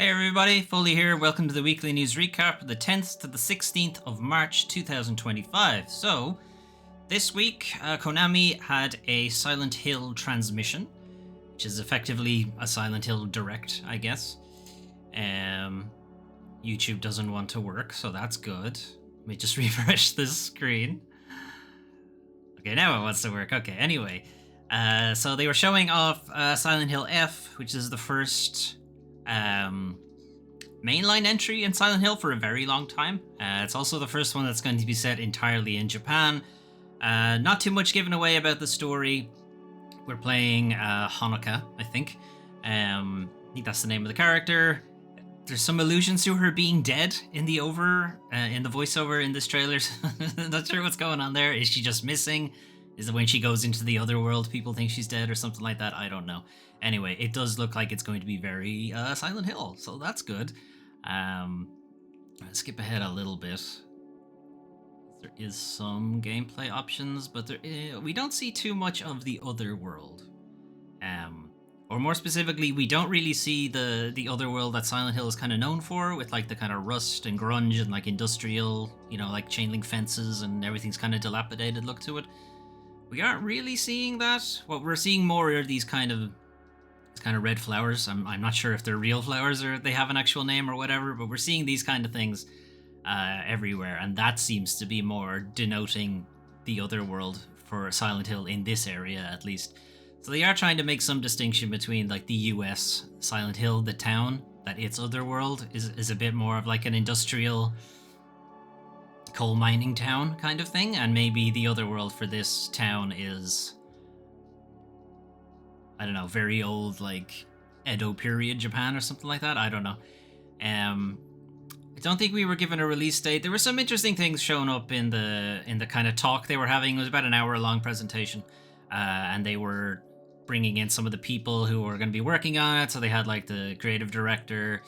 Hey everybody, Foley here. Welcome to the weekly news recap, the 10th to the 16th of March 2025. So, this week, Konami had a Silent Hill transmission, which is effectively a Silent Hill Direct, I guess. YouTube doesn't want to work, so that's good. Let me just refresh this screen. Okay, now it wants to work. Okay, anyway. So they were showing off Silent Hill F, which is the first mainline entry in Silent Hill for a very long time. It's also the first one that's going to be set entirely in Japan. Not too much given away about the story. We're playing Honoka, I think. I think that's the name of the character. There's some allusions to her being dead in the voiceover in this trailer. Not sure what's going on there. Is she just missing? Is it when she goes into the other world, people think she's dead or something like that? I don't know. Anyway, it does look like it's going to be very Silent Hill, so that's good. Let's skip ahead a little bit. There is some gameplay options, but we don't see too much of the other world. Or more specifically, we don't really see the other world that Silent Hill is kind of known for, with like the kind of rust and grunge and like industrial, like chain link fences and everything's kind of dilapidated look to it. We aren't really seeing that. What we're seeing more are these kind of red flowers. I'm not sure if they're real flowers or they have an actual name or whatever, but we're seeing these kind of things everywhere, and that seems to be more denoting the other world for Silent Hill in this area, at least. So they are trying to make some distinction between like the US Silent Hill, the town, that its other world is a bit more of like an industrial coal mining town kind of thing, and maybe the other world for this town is, I don't know, very old, like Edo period Japan or something like that. I don't know. I don't think we were given a release date. There were some interesting things showing up in the kind of talk they were having. It was about an hour-long presentation, and they were bringing in some of the people who were going to be working on it. So they had like the creative director,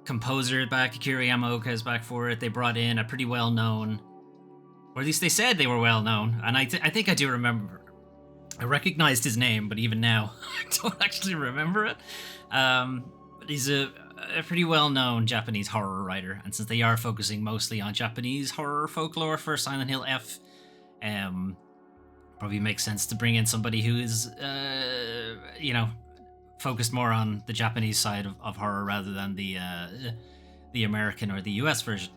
composer back, Akira Yamaoka is back for it. They brought in a pretty well-known, or at least they said they were well-known, and I think I do remember. I recognized his name, but even now, I don't actually remember it. But he's a pretty well-known Japanese horror writer, and since they are focusing mostly on Japanese horror folklore for Silent Hill F, probably makes sense to bring in somebody who is, focused more on the Japanese side of horror rather than the American or the US version.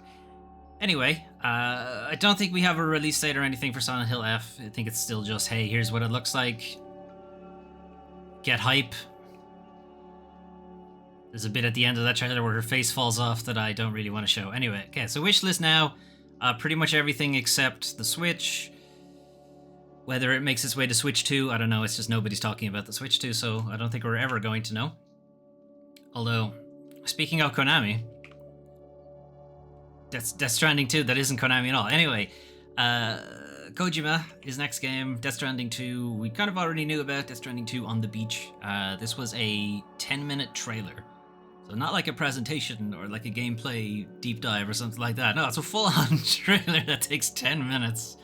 Anyway, I don't think we have a release date or anything for Silent Hill F. I think it's still just, hey, here's what it looks like. Get hype. There's a bit at the end of that trailer where her face falls off that I don't really want to show. Anyway, okay, so wishlist now. Pretty much everything except the Switch. Whether it makes its way to Switch 2, I don't know. It's just nobody's talking about the Switch 2, so I don't think we're ever going to know. Although, speaking of Konami, that's Death Stranding 2. That isn't Konami at all. Anyway, Kojima, his next game, Death Stranding 2. We kind of already knew about Death Stranding 2 on the beach. This was a 10-minute trailer. So not like a presentation or like a gameplay deep dive or something like that. No, it's a full-on trailer that takes 10 minutes.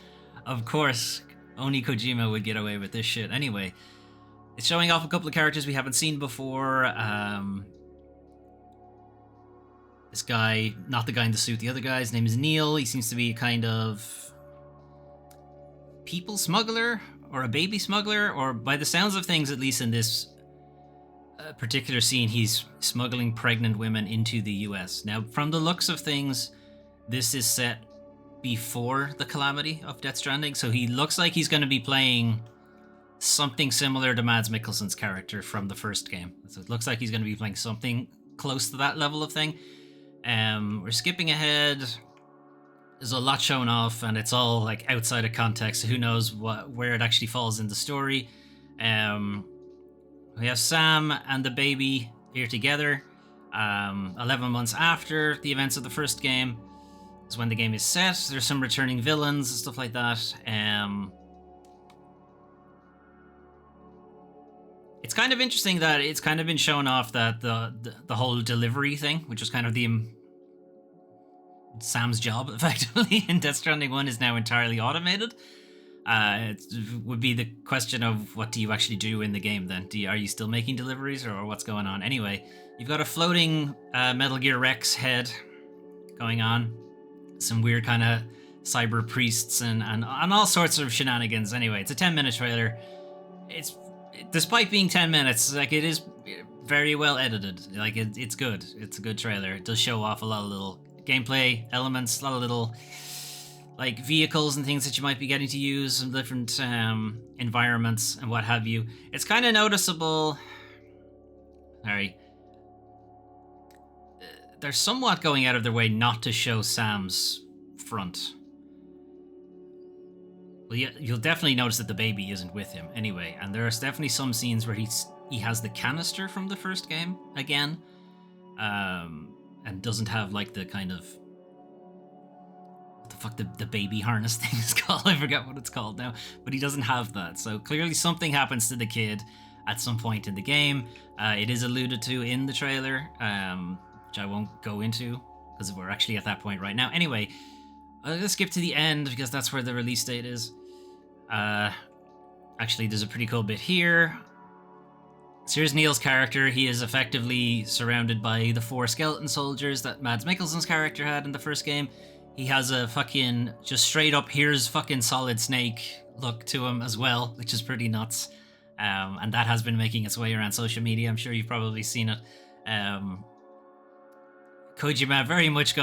Of course, only Kojima would get away with this shit. Anyway, it's showing off a couple of characters we haven't seen before. This guy, not the guy in the suit, the other guy, his name is Neil. He seems to be a kind of people smuggler or a baby smuggler, or by the sounds of things, at least in this particular scene, he's smuggling pregnant women into the US. Now, from the looks of things, this is set before the calamity of Death Stranding, so he looks like he's going to be playing something similar to Mads Mikkelsen's character from the first game. So it looks like he's going to be playing something close to that level of thing. We're skipping ahead. There's a lot shown off, and it's all like outside of context, so who knows where it actually falls in the story. We have Sam and the baby here together. 11 months after the events of the first game is when the game is set. There's some returning villains and stuff like that. It's kind of interesting that it's kind of been shown off that the whole delivery thing, which was kind of the Sam's job effectively in Death Stranding 1, is now entirely automated. It would be the question of what do you actually do in the game then? Are you still making deliveries or what's going on? Anyway, you've got a floating Metal Gear Rex head going on. Some weird kind of cyber priests and all sorts of shenanigans. Anyway, it's a 10-minute trailer. It's, despite being 10 minutes, like, it is very well edited. Like, it's good. It's a good trailer. It does show off a lot of little gameplay elements, a lot of little like vehicles and things that you might be getting to use in different environments and what have you. It's kind of noticeable. Sorry. They're somewhat going out of their way not to show Sam's front. Well, you'll definitely notice that the baby isn't with him anyway, and there's definitely some scenes where he has the canister from the first game again, and doesn't have like the kind of fuck the baby harness thing is called. I forget what it's called now, but he doesn't have that. So clearly something happens to the kid at some point in the game. It is alluded to in the trailer, which I won't go into because we're actually at that point right now. Anyway, let's skip to the end because that's where the release date is. Actually, there's a pretty cool bit here. So here's Neil's character. He is effectively surrounded by the 4 skeleton soldiers that Mads Mikkelsen's character had in the first game. He has a fucking, just straight up, here's fucking Solid Snake look to him as well, which is pretty nuts. And that has been making its way around social media. I'm sure you've probably seen it. Kojima very much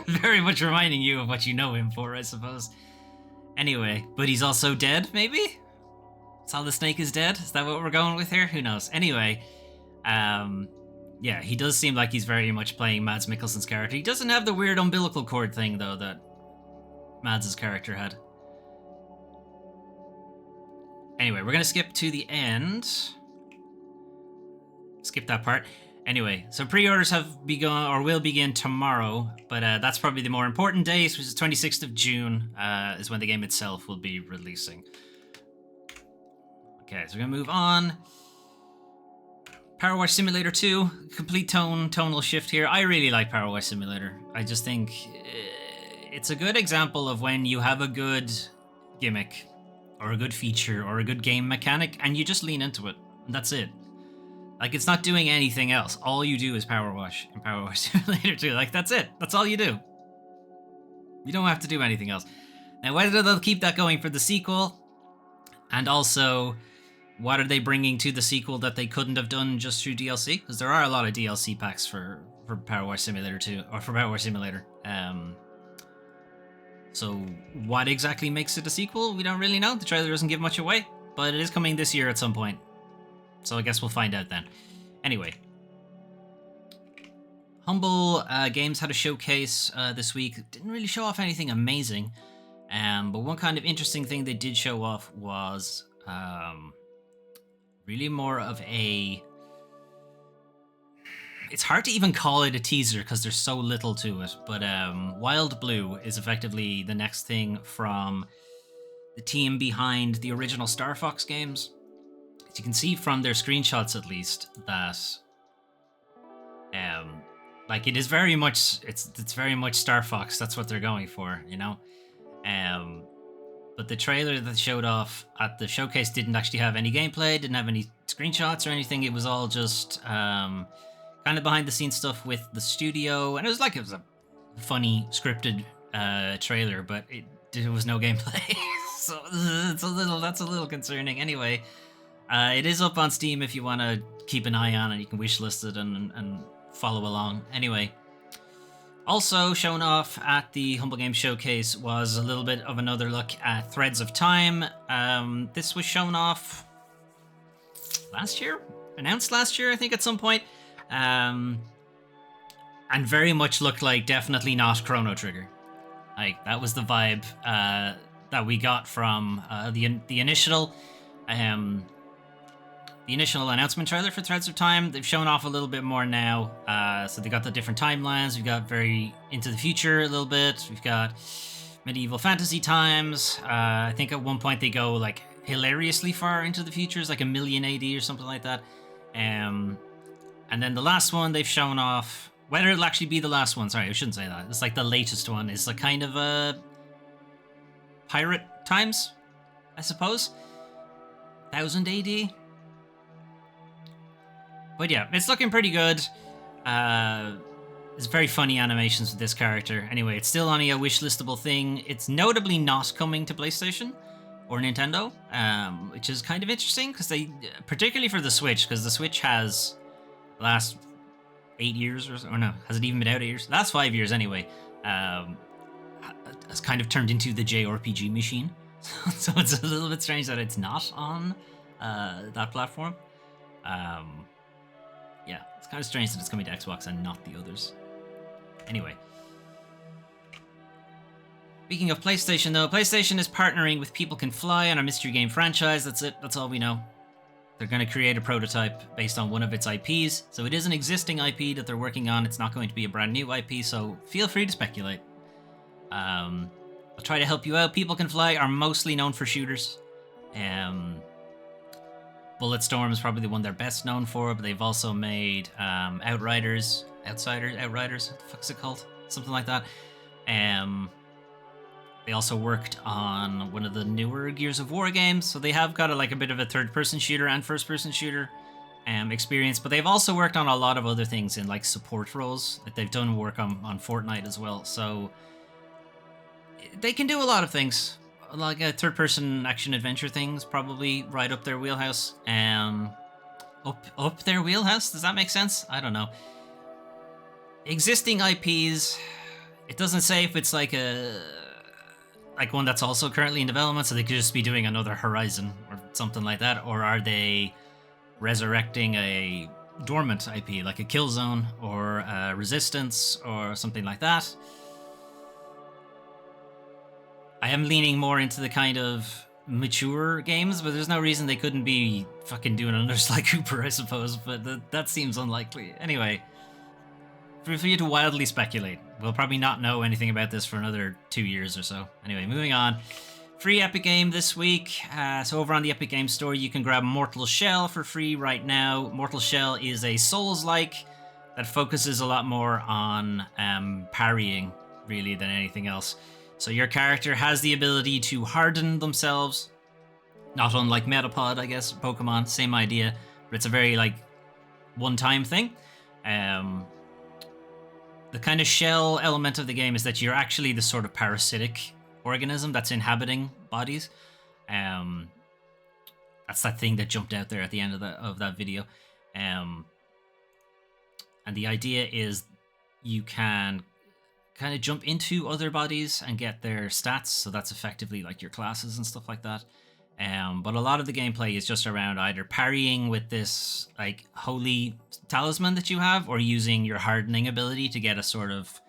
very much reminding you of what you know him for, I suppose. Anyway, but he's also dead, maybe? Solid Snake is dead? Is that what we're going with here? Who knows? Anyway, yeah, he does seem like he's very much playing Mads Mikkelsen's character. He doesn't have the weird umbilical cord thing, though, that Mads' character had. Anyway, we're going to skip to the end. Skip that part. Anyway, so pre-orders have begun, or will begin tomorrow, but that's probably the more important date, which is 26th of June, is when the game itself will be releasing. Okay, so we're going to move on. Power Wash Simulator 2, complete tonal shift here. I really like Power Wash Simulator. I just think it's a good example of when you have a good gimmick or a good feature or a good game mechanic and you just lean into it. And that's it. Like, it's not doing anything else. All you do is Power Wash in Power Wash Simulator 2. Like, that's it. That's all you do. You don't have to do anything else. Now, whether they'll keep that going for the sequel, and also what are they bringing to the sequel that they couldn't have done just through DLC? Because there are a lot of DLC packs for Power Wash Simulator 2, or for Power Wash Simulator. So what exactly makes it a sequel? We don't really know. The trailer doesn't give much away, but it is coming this year at some point. So I guess we'll find out then. Anyway. Humble Games had a showcase this week. Didn't really show off anything amazing. But one kind of interesting thing they did show off was really more of a... It's hard to even call it a teaser because there's so little to it, but Wild Blue is effectively the next thing from the team behind the original Star Fox games. As you can see from their screenshots, at least, that like it is very much it's very much Star Fox. That's what they're going for, you know. But the trailer that showed off at the showcase didn't actually have any gameplay, didn't have any screenshots or anything. It was all just kind of behind the scenes stuff with the studio, and it was a funny scripted trailer, but there was no gameplay. So that's a little concerning. Anyway, it is up on Steam if you want to keep an eye on it. You can wishlist it and follow along. Anyway. Also shown off at the Humble Games Showcase was a little bit of another look at Threads of Time. This was shown off last year? Announced last year, I think, at some point. And very much looked like definitely not Chrono Trigger. Like, that was the vibe that we got from the initial announcement trailer for Threads of Time. They've shown off a little bit more now. So they got the different timelines. We've got very into the future a little bit. We've got medieval fantasy times. I think at one point they go like hilariously far into the future, it's like 1,000,000 AD or something like that. And then the last one they've shown off, whether it'll actually be the last one, sorry, I shouldn't say that. It's like the latest one. It's like kind of a pirate times. I suppose. 1000 AD. But yeah, it's looking pretty good. It's very funny animations with this character. Anyway, it's still only a wishlistable thing. It's notably not coming to PlayStation or Nintendo, which is kind of interesting because they, particularly for the Switch, because the Switch has the last 8 years or no, has it even been out 8 years? Last 5 years anyway. Has kind of turned into the JRPG machine. So it's a little bit strange that it's not on that platform. Yeah, it's kind of strange that it's coming to Xbox and not the others. Anyway. Speaking of PlayStation, though, PlayStation is partnering with People Can Fly on a mystery game franchise. That's it. That's all we know. They're going to create a prototype based on one of its IPs. So it is an existing IP that they're working on. It's not going to be a brand new IP, so feel free to speculate. I'll try to help you out. People Can Fly are mostly known for shooters. Bulletstorm is probably the one they're best known for, but they've also made Outriders. What the fuck's it called? Something like that. They also worked on one of the newer Gears of War games, so they have got a bit of a third-person shooter and first-person shooter experience, but they've also worked on a lot of other things in like support roles. Like they've done work on Fortnite as well, so they can do a lot of things. Like a third-person action-adventure things, probably right up their wheelhouse. Up their wheelhouse? Does that make sense? I don't know. Existing IPs, it doesn't say if it's like one that's also currently in development, so they could just be doing another Horizon or something like that, or are they resurrecting a dormant IP like a Killzone or Resistance or something like that? I am leaning more into the kind of mature games, but there's no reason they couldn't be fucking doing another Sly Cooper, I suppose, but that seems unlikely. Anyway, for you to wildly speculate. We'll probably not know anything about this for another 2 years or so. Anyway, moving on. Free Epic Game this week. So over on the Epic Game Store, you can grab Mortal Shell for free right now. Mortal Shell is a Souls-like that focuses a lot more on parrying, really, than anything else. So your character has the ability to harden themselves. Not unlike Metapod, I guess, Pokemon. Same idea. But it's a very, one-time thing. The kind of shell element of the game is that you're actually the sort of parasitic organism that's inhabiting bodies. That's that thing that jumped out there at the end of that video. And the idea is you can kind of jump into other bodies and get their stats. So that's effectively like your classes and stuff like that. But a lot of the gameplay is just around either parrying with this holy talisman that you have, or using your hardening ability to get a sort of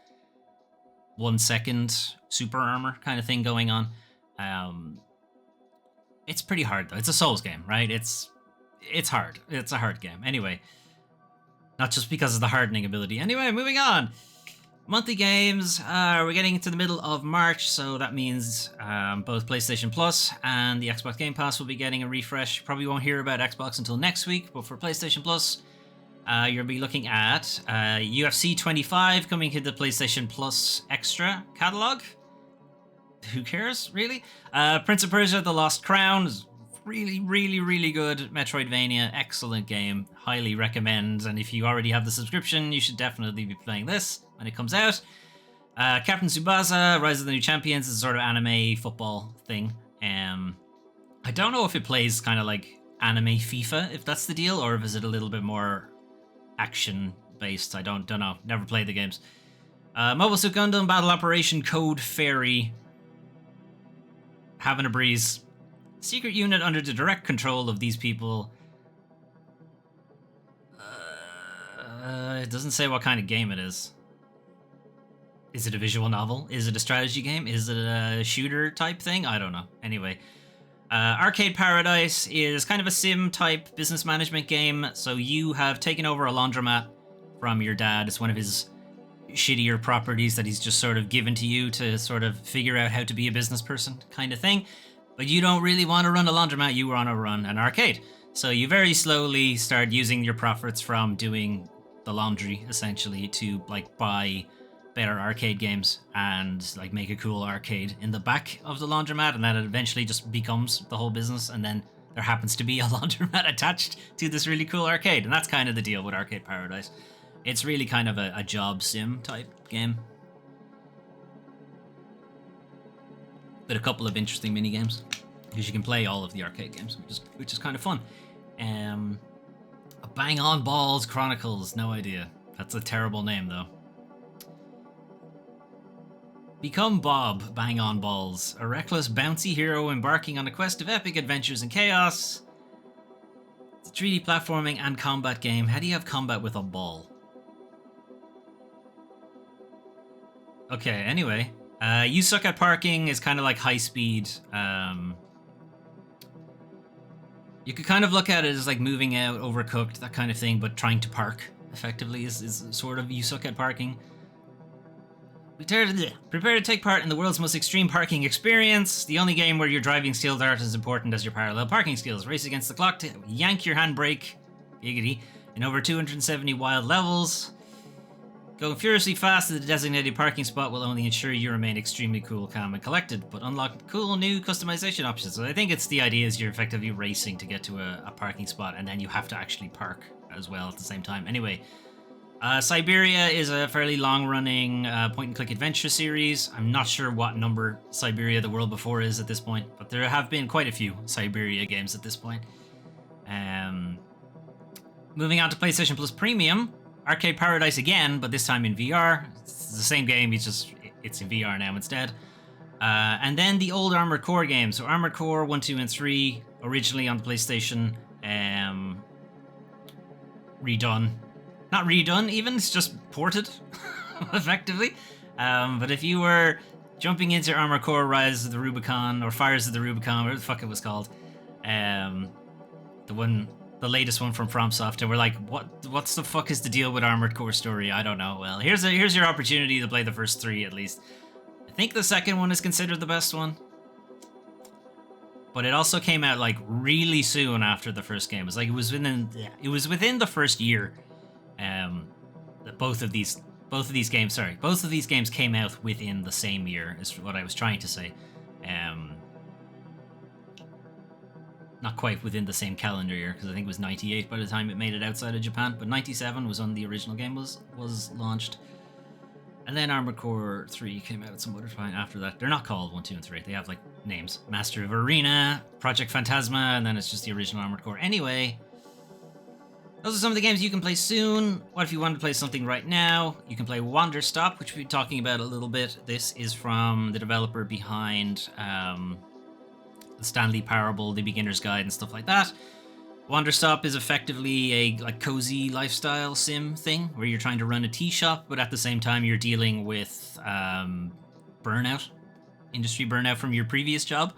1 second super armor kind of thing going on. It's pretty hard though. It's a Souls game, right? It's hard. It's a hard game. Anyway, not just because of the hardening ability. Anyway, moving on. Monthly games, we're getting into the middle of March, so that means both PlayStation Plus and the Xbox Game Pass will be getting a refresh. Probably won't hear about Xbox until next week, but for PlayStation Plus, you'll be looking at UFC 25 coming to the PlayStation Plus Extra catalog. Who cares, really? Prince of Persia: The Lost Crown is really, really, really good Metroidvania. Excellent game. Highly recommend. And if you already have the subscription, you should definitely be playing this when it comes out. Captain Tsubasa, Rise of the New Champions is a sort of anime football thing. I don't know if it plays kind of like anime FIFA, if that's the deal, or if is it a little bit more action-based. I don't know. Never played the games. Mobile Suit Gundam Battle Operation Code Fairy. Having a breeze. Secret unit under the direct control of these people. It doesn't say what kind of game it is. Is it a visual novel? Is it a strategy game? Is it a shooter type thing? I don't know. Anyway. Arcade Paradise is kind of a sim type business management game. So you have taken over a laundromat from your dad. It's one of his shittier properties that he's just sort of given to you to sort of figure out how to be a business person kind of thing. But you don't really want to run a laundromat, you want to run an arcade. So you very slowly start using your profits from doing the laundry, essentially, to buy better arcade games and like make a cool arcade in the back of the laundromat, and then it eventually just becomes the whole business, and then there happens to be a laundromat attached to this really cool arcade. And that's kind of the deal with Arcade Paradise. It's really kind of a job sim type game, with a couple of interesting mini games, because you can play all of the arcade games, which is kind of fun. Bang On Balls Chronicles, no idea. That's a terrible name though. Become Bob, Bang On Balls, a reckless, bouncy hero embarking on a quest of epic adventures and chaos. It's a 3D platforming and combat game. How do you have combat with a ball? Okay, anyway. You Suck at Parking is kind of like high speed. You could kind of look at it as like moving out, Overcooked, that kind of thing, but trying to park effectively is sort of You Suck at Parking. Prepare to take part in the world's most extreme parking experience. The only game where your driving skills are as important as your parallel parking skills. Race against the clock to yank your handbrake, giggity, in over 270 wild levels. Going furiously fast to the designated parking spot will only ensure you remain extremely cool, calm, and collected, but unlock cool new customization options. So I think it's the idea is you're effectively racing to get to a parking spot, and then you have to actually park as well at the same time. Anyway. Siberia is a fairly long-running point-and-click adventure series. I'm not sure what number Siberia the World Before is at this point, but there have been quite a few Siberia games at this point. Moving on to PlayStation Plus Premium, Arcade Paradise again, but this time in VR. It's the same game, it's in VR now instead. And then the old Armored Core games. So Armored Core 1, 2, and 3, originally on the PlayStation, redone. Not redone even, it's just ported, effectively. But if you were jumping into Armored Core Rise of the Rubicon, or Fires of the Rubicon, whatever the fuck it was called, the latest one from FromSoft, and we're like, what's the fuck is the deal with Armored Core story? I don't know. Well, here's your opportunity to play the first 3 at least. I think the second one is considered the best one. But it also came out like really soon after the first game. It was within the first year. Both of these games came out within the same year, is what I was trying to say. Not quite within the same calendar year, because I think it was 98 by the time it made it outside of Japan, but 97 was when the original game was launched. And then Armored Core 3 came out at some other time after that. They're not called 1, 2, and 3. They have like names. Master of Arena, Project Phantasma, and then it's just the original Armored Core. Anyway, those are some of the games you can play soon. What if you want to play something right now? You can play Wander Stop, which we'll be talking about a little bit. This is from the developer behind the Stanley Parable, The Beginner's Guide, and stuff like that. Wander Stop is effectively a cozy lifestyle sim thing, where you're trying to run a tea shop, but at the same time you're dealing with industry burnout from your previous job,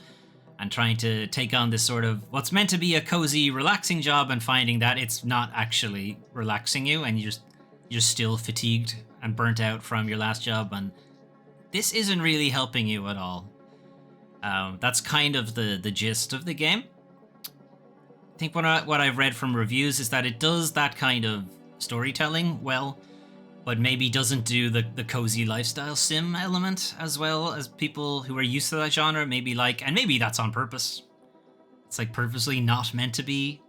and trying to take on this sort of what's meant to be a cozy, relaxing job, and finding that it's not actually relaxing you, and you're still fatigued and burnt out from your last job, and this isn't really helping you at all. That's kind of the gist of the game. I think what I've read from reviews is that it does that kind of storytelling well, but maybe doesn't do the cozy lifestyle sim element as well as people who are used to that genre maybe like, and maybe that's on purpose. It's like purposely not meant to be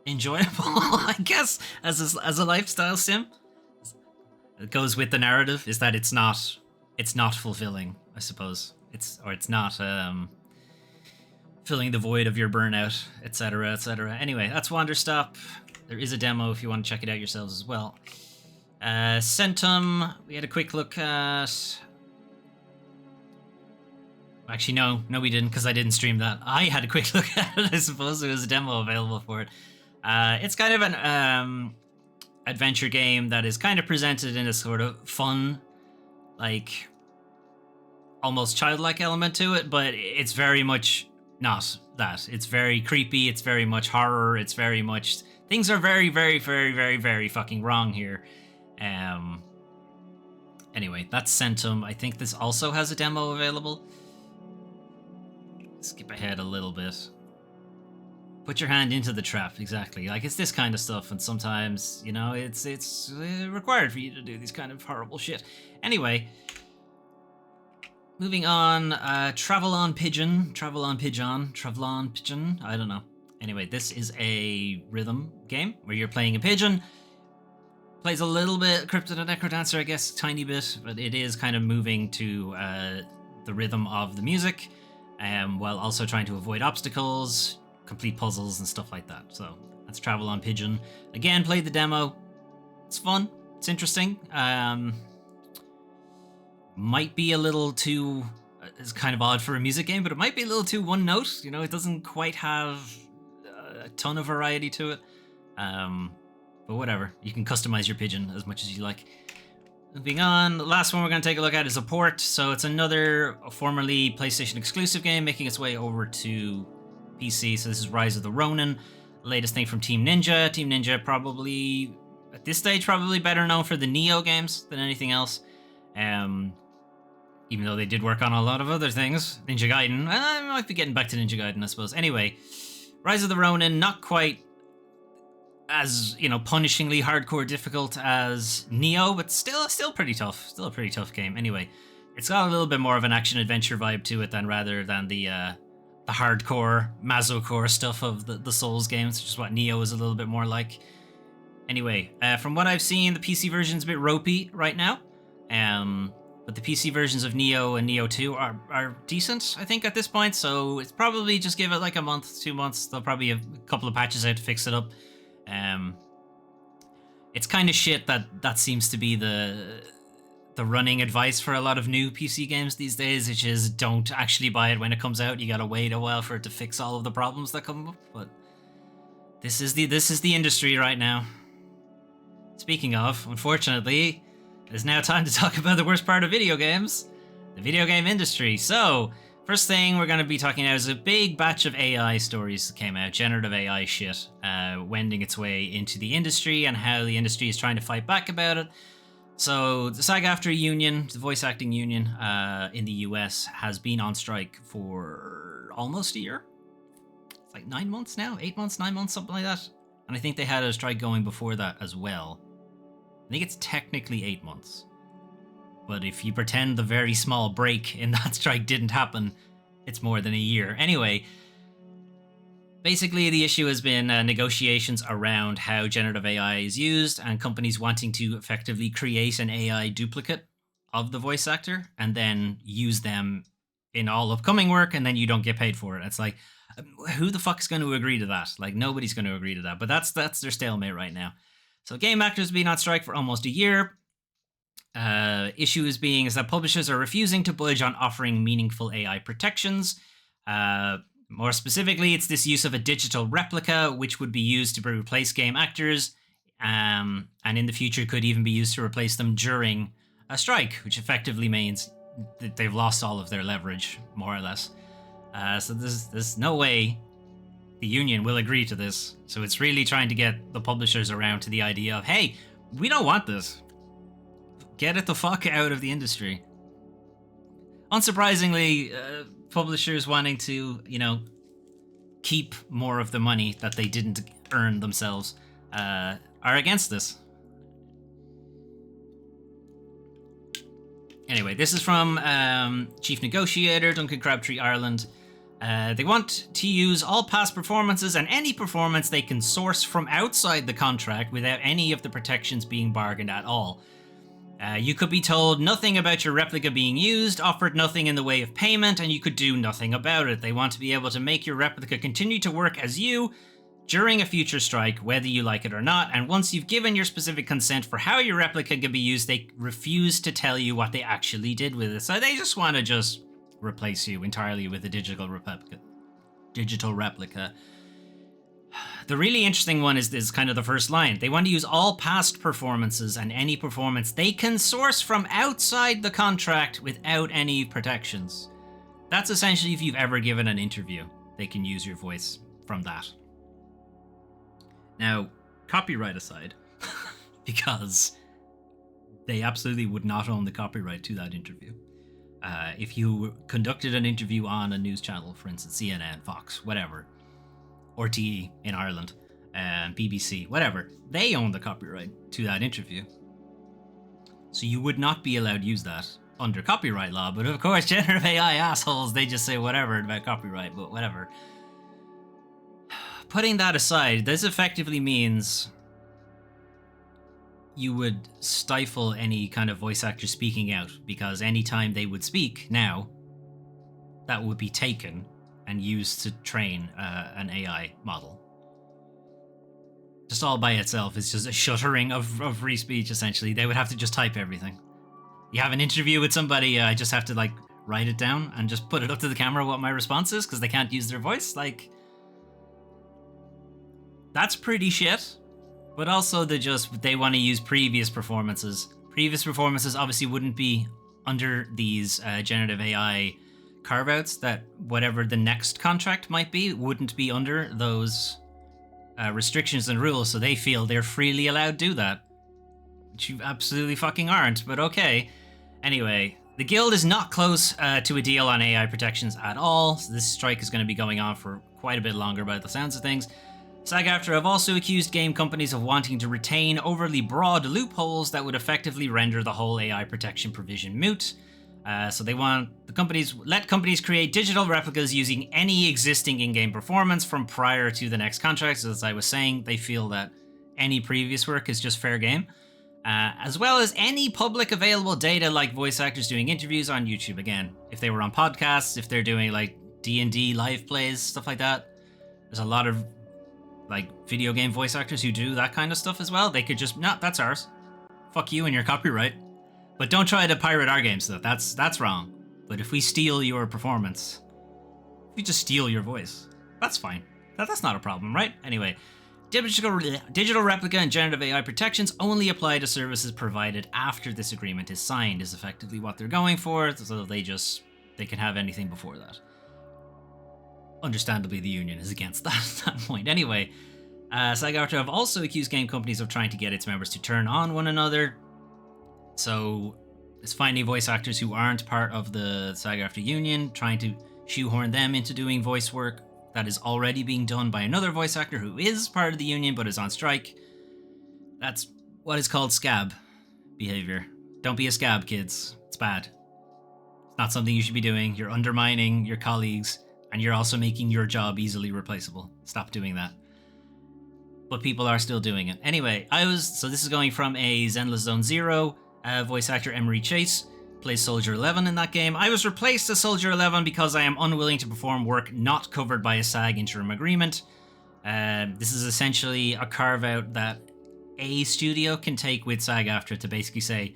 enjoyable, I guess, as a lifestyle sim. It goes with the narrative is that it's not fulfilling, I suppose. It's not filling the void of your burnout, etc., etc. Anyway, that's Wander Stop. There is a demo if you want to check it out yourselves as well. Centum, we had a quick look at... Actually, no, we didn't, because I didn't stream that. I had a quick look at it, I suppose. There was a demo available for it. It's kind of an adventure game that is kind of presented in a sort of fun, like, almost childlike element to it, but it's very much not that. It's very creepy, it's very much horror, it's very much... Things are very, very, very, very, very fucking wrong here. Anyway, that's Centum. I think this also has a demo available. Skip ahead a little bit. Put your hand into the trap, exactly. Like, it's this kind of stuff, and sometimes, you know, it's required for you to do these kind of horrible shit. Anyway, moving on, Travel on Pigeon, I don't know. Anyway, this is a rhythm game where you're playing a pigeon. Plays a little bit Cryptid and Necrodancer, I guess, tiny bit, but it is kind of moving to the rhythm of the music, while also trying to avoid obstacles, complete puzzles and stuff like that. So that's Travel on Pigeon. Again, played the demo. It's fun. It's interesting. Might be a little too... it's kind of odd for a music game, but it might be a little too one note. You know, it doesn't quite have a ton of variety to it. But whatever. You can customize your pigeon as much as you like. Moving on, the last one we're going to take a look at is a port. So it's another formerly PlayStation exclusive game making its way over to PC. So this is Rise of the Ronin, the latest thing from Team Ninja. Team Ninja probably, at this stage, probably better known for the Neo games than anything else. Even though they did work on a lot of other things. Ninja Gaiden, I might be getting back to Ninja Gaiden, I suppose. Anyway, Rise of the Ronin, not quite as, you know, punishingly hardcore difficult as Neo, but still pretty tough. Still a pretty tough game. Anyway, it's got a little bit more of an action adventure vibe to it rather than the hardcore masocore stuff of the Souls games, which is what Neo is a little bit more like. Anyway, from what I've seen, the PC version's a bit ropey right now. But the PC versions of Neo and Neo 2 are decent, I think, at this point. So it's probably just give it like a month, 2 months. They'll probably have a couple of patches out to fix it up. It's kind of shit that seems to be the running advice for a lot of new PC games these days, which is don't actually buy it when it comes out. You gotta wait a while for it to fix all of the problems that come up. But this is the industry right now. Speaking of, unfortunately, it's now time to talk about the worst part of video games, the video game industry. So, first thing we're going to be talking about is a big batch of AI stories that came out, generative AI shit, wending its way into the industry and how the industry is trying to fight back about it. So, the SAG-AFTRA union, the voice acting union in the US, has been on strike for almost a year. It's like 9 months now, 8 months, 9 months, something like that. And I think they had a strike going before that as well. I think it's technically 8 months. But if you pretend the very small break in that strike didn't happen, it's more than a year. Anyway, basically the issue has been negotiations around how generative AI is used and companies wanting to effectively create an AI duplicate of the voice actor and then use them in all upcoming work, and then you don't get paid for it. It's like, who the fuck is going to agree to that? Like, nobody's going to agree to that. But that's their stalemate right now. So game actors have been on strike for almost a year. Issue is that publishers are refusing to budge on offering meaningful AI protections. More specifically, it's this use of a digital replica, which would be used to replace game actors, and in the future could even be used to replace them during a strike, which effectively means that they've lost all of their leverage, more or less. So there's no way the union will agree to this. So it's really trying to get the publishers around to the idea of, hey, we don't want this. Get it the fuck out of the industry. Unsurprisingly, publishers wanting to, you know, keep more of the money that they didn't earn themselves are against this. Anyway, this is from Chief Negotiator, Duncan Crabtree, Ireland. They want to use all past performances and any performance they can source from outside the contract without any of the protections being bargained at all. You could be told nothing about your replica being used, offered nothing in the way of payment, and you could do nothing about it. They want to be able to make your replica continue to work as you during a future strike, whether you like it or not, and once you've given your specific consent for how your replica can be used, they refuse to tell you what they actually did with it. So they just want to just replace you entirely with a digital replica. The really interesting one is kind of the first line. They want to use all past performances and any performance they can source from outside the contract without any protections. That's essentially if you've ever given an interview, they can use your voice from that. Now, copyright aside, because they absolutely would not own the copyright to that interview. If you conducted an interview on a news channel, for instance, CNN, Fox, whatever, RTE in Ireland, BBC, whatever. They own the copyright to that interview. So you would not be allowed to use that under copyright law. But of course, generative AI assholes, they just say whatever about copyright, but whatever. Putting that aside, this effectively means you would stifle any kind of voice actor speaking out, because anytime they would speak now, that would be taken and used to train an AI model. Just all by itself is just a shuttering of free speech, essentially. They would have to just type everything. You have an interview with somebody, I just have to like write it down and just put it up to the camera what my response is, because they can't use their voice. Like, that's pretty shit. But also they want to use previous performances. Previous performances obviously wouldn't be under these generative AI carve-outs, that whatever the next contract might be wouldn't be under those restrictions and rules, so they feel they're freely allowed to do that. Which you absolutely fucking aren't, but okay. Anyway, the Guild is not close to a deal on AI protections at all, so this strike is going to be going on for quite a bit longer by the sounds of things. SAG-AFTRA have also accused game companies of wanting to retain overly broad loopholes that would effectively render the whole AI protection provision moot. So they want let companies create digital replicas using any existing in-game performance from prior to the next contracts. As I was saying, they feel that any previous work is just fair game. As well as any public available data like voice actors doing interviews on YouTube. Again, if they were on podcasts, if they're doing like D&D live plays, stuff like that. There's a lot of like video game voice actors who do that kind of stuff as well. They could just, no, that's ours. Fuck you and your copyright. But don't try to pirate our games though. That's wrong. But if we steal your performance, if we just steal your voice, that's fine. That's not a problem, right? Anyway, digital replica and generative AI protections only apply to services provided after this agreement is signed, is effectively what they're going for. So they can have anything before that. Understandably, the union is against that point. Anyway, SAG-AFTRA have also accused game companies of trying to get its members to turn on one another. So it's finding voice actors who aren't part of the SAG-AFTRA union, trying to shoehorn them into doing voice work that is already being done by another voice actor who is part of the union but is on strike. That's what is called scab behavior. Don't be a scab, kids. It's bad. It's not something you should be doing. You're undermining your colleagues, and you're also making your job easily replaceable. Stop doing that. But people are still doing it. Anyway, so this is going from a Zenless Zone Zero. Voice actor Emery Chase plays Soldier 11 in that game. I was replaced as Soldier 11 because I am unwilling to perform work not covered by a SAG interim agreement. This is essentially a carve-out that a studio can take with SAG-AFTRA to basically say,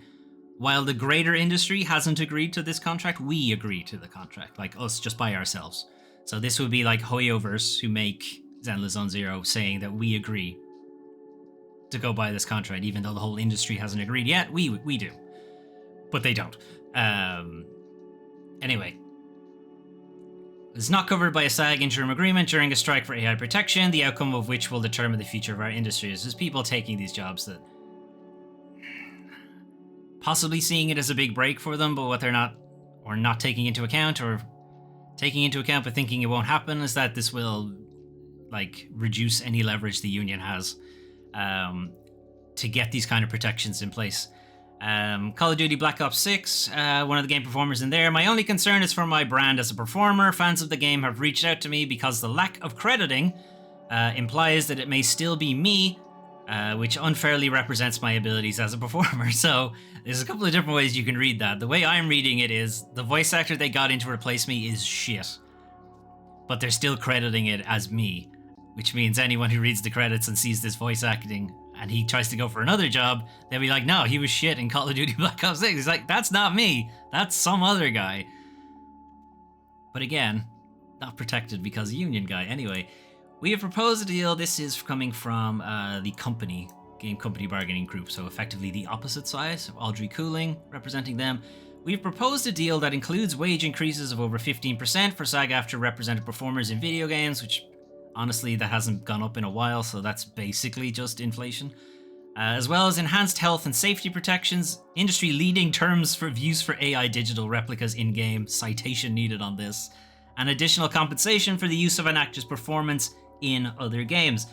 while the greater industry hasn't agreed to this contract, we agree to the contract, like us just by ourselves. So this would be like Hoyoverse, who make Zenless Zone Zero, saying that we agree to go by this contract, even though the whole industry hasn't agreed yet. We do, but they don't. Anyway, it's not covered by a SAG interim agreement during a strike for AI protection, the outcome of which will determine the future of our industry. It's just people taking these jobs that possibly seeing it as a big break for them, but what they're not, or not taking into account, or taking into account but thinking it won't happen, is that this will like reduce any leverage the union has to get these kind of protections in place. Call of Duty Black Ops 6, one of the game performers in there. My only concern is for my brand as a performer. Fans of the game have reached out to me because the lack of crediting implies that it may still be me, which unfairly represents my abilities as a performer. So there's a couple of different ways you can read that. The way I'm reading it is the voice actor they got in to replace me is shit, but they're still crediting it as me, which means anyone who reads the credits and sees this voice acting and he tries to go for another job, they'll be like, no, he was shit in Call of Duty Black Ops 6. He's like, that's not me. That's some other guy. But again, not protected because union guy. Anyway, we have proposed a deal. This is coming from the company, Game Company Bargaining Group. So effectively the opposite side, so Audrey Cooling representing them. We've proposed a deal that includes wage increases of over 15% for SAG-AFTRA represented performers in video games, which honestly, that hasn't gone up in a while, so that's basically just inflation. As well as enhanced health and safety protections, industry-leading terms for use for AI digital replicas in-game, citation needed on this, and additional compensation for the use of an actor's performance in other games.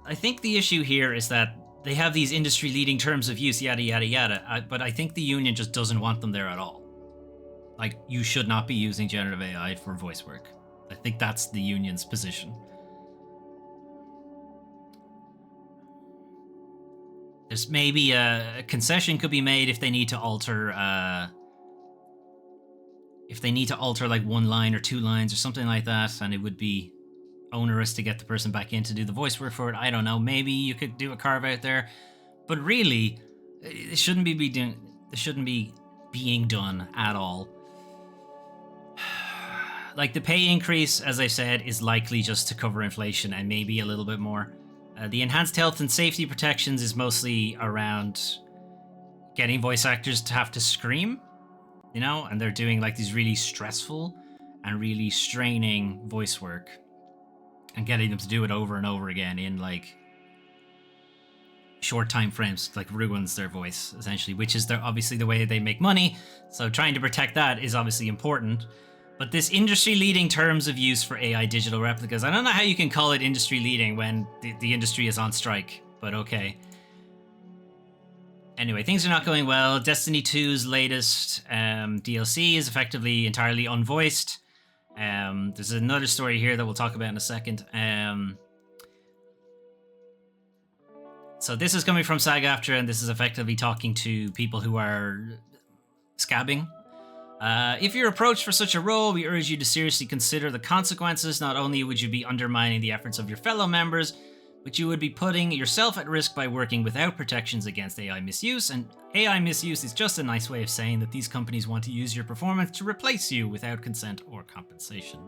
I think the issue here is that they have these industry-leading terms of use, yada, yada, yada, but I think the union just doesn't want them there at all. Like, you should not be using generative AI for voice work. I think that's the union's position. There's maybe a concession could be made if they need to alter like one line or two lines or something like that, and it would be onerous to get the person back in to do the voice work for it. I don't know. Maybe you could do a carve out there, but really, it shouldn't be being done at all. Like, the pay increase, as I said, is likely just to cover inflation and maybe a little bit more. The enhanced health and safety protections is mostly around getting voice actors to have to scream, you know, and they're doing like these really stressful and really straining voice work, and getting them to do it over and over again in like short time frames, like ruins their voice essentially, which is obviously the way they make money. So trying to protect that is obviously important. But this industry-leading terms of use for AI digital replicas, I don't know how you can call it industry-leading when the industry is on strike, but okay. Anyway, things are not going well. Destiny 2's latest DLC is effectively entirely unvoiced. There's another story here that we'll talk about in a second. So this is coming from SAG-AFTRA, and this is effectively talking to people who are scabbing. If you're approached for such a role, we urge you to seriously consider the consequences. Not only would you be undermining the efforts of your fellow members, but you would be putting yourself at risk by working without protections against AI misuse. And AI misuse is just a nice way of saying that these companies want to use your performance to replace you without consent or compensation.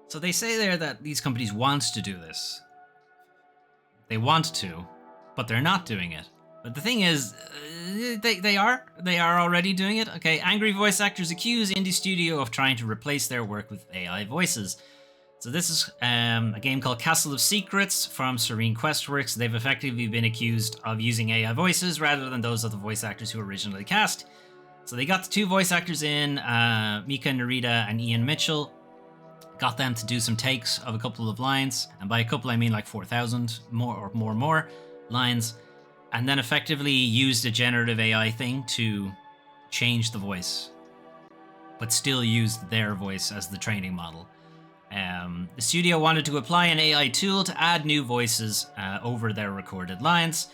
So they say there that these companies want to do this. They want to, but they're not doing it. But the thing is, they are already doing it. Okay, angry voice actors accuse indie studio of trying to replace their work with AI voices. So this is a game called Castle of Secrets from Serene Questworks. They've effectively been accused of using AI voices rather than those of the voice actors who originally cast. So they got the two voice actors in, Mika Narita and Ian Mitchell. Got them to do some takes of a couple of lines, and by a couple I mean like 4,000 more lines. And then effectively used a generative AI thing to change the voice, but still used their voice as the training model. The studio wanted to apply an AI tool to add new voices over their recorded lines.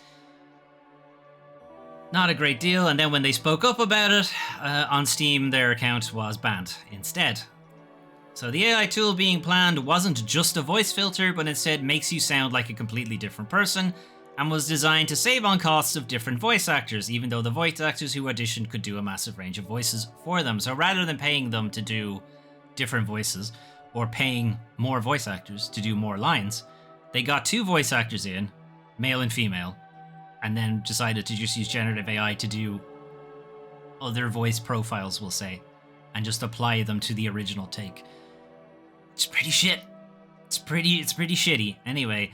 Not a great deal, and then when they spoke up about it on Steam, their account was banned instead. So the AI tool being planned wasn't just a voice filter, but instead makes you sound like a completely different person, and was designed to save on costs of different voice actors, even though the voice actors who auditioned could do a massive range of voices for them. So rather than paying them to do different voices, or paying more voice actors to do more lines, they got two voice actors in, male and female, and then decided to just use generative AI to do other voice profiles, we'll say, and just apply them to the original take. It's pretty shit. It's pretty shitty. Anyway,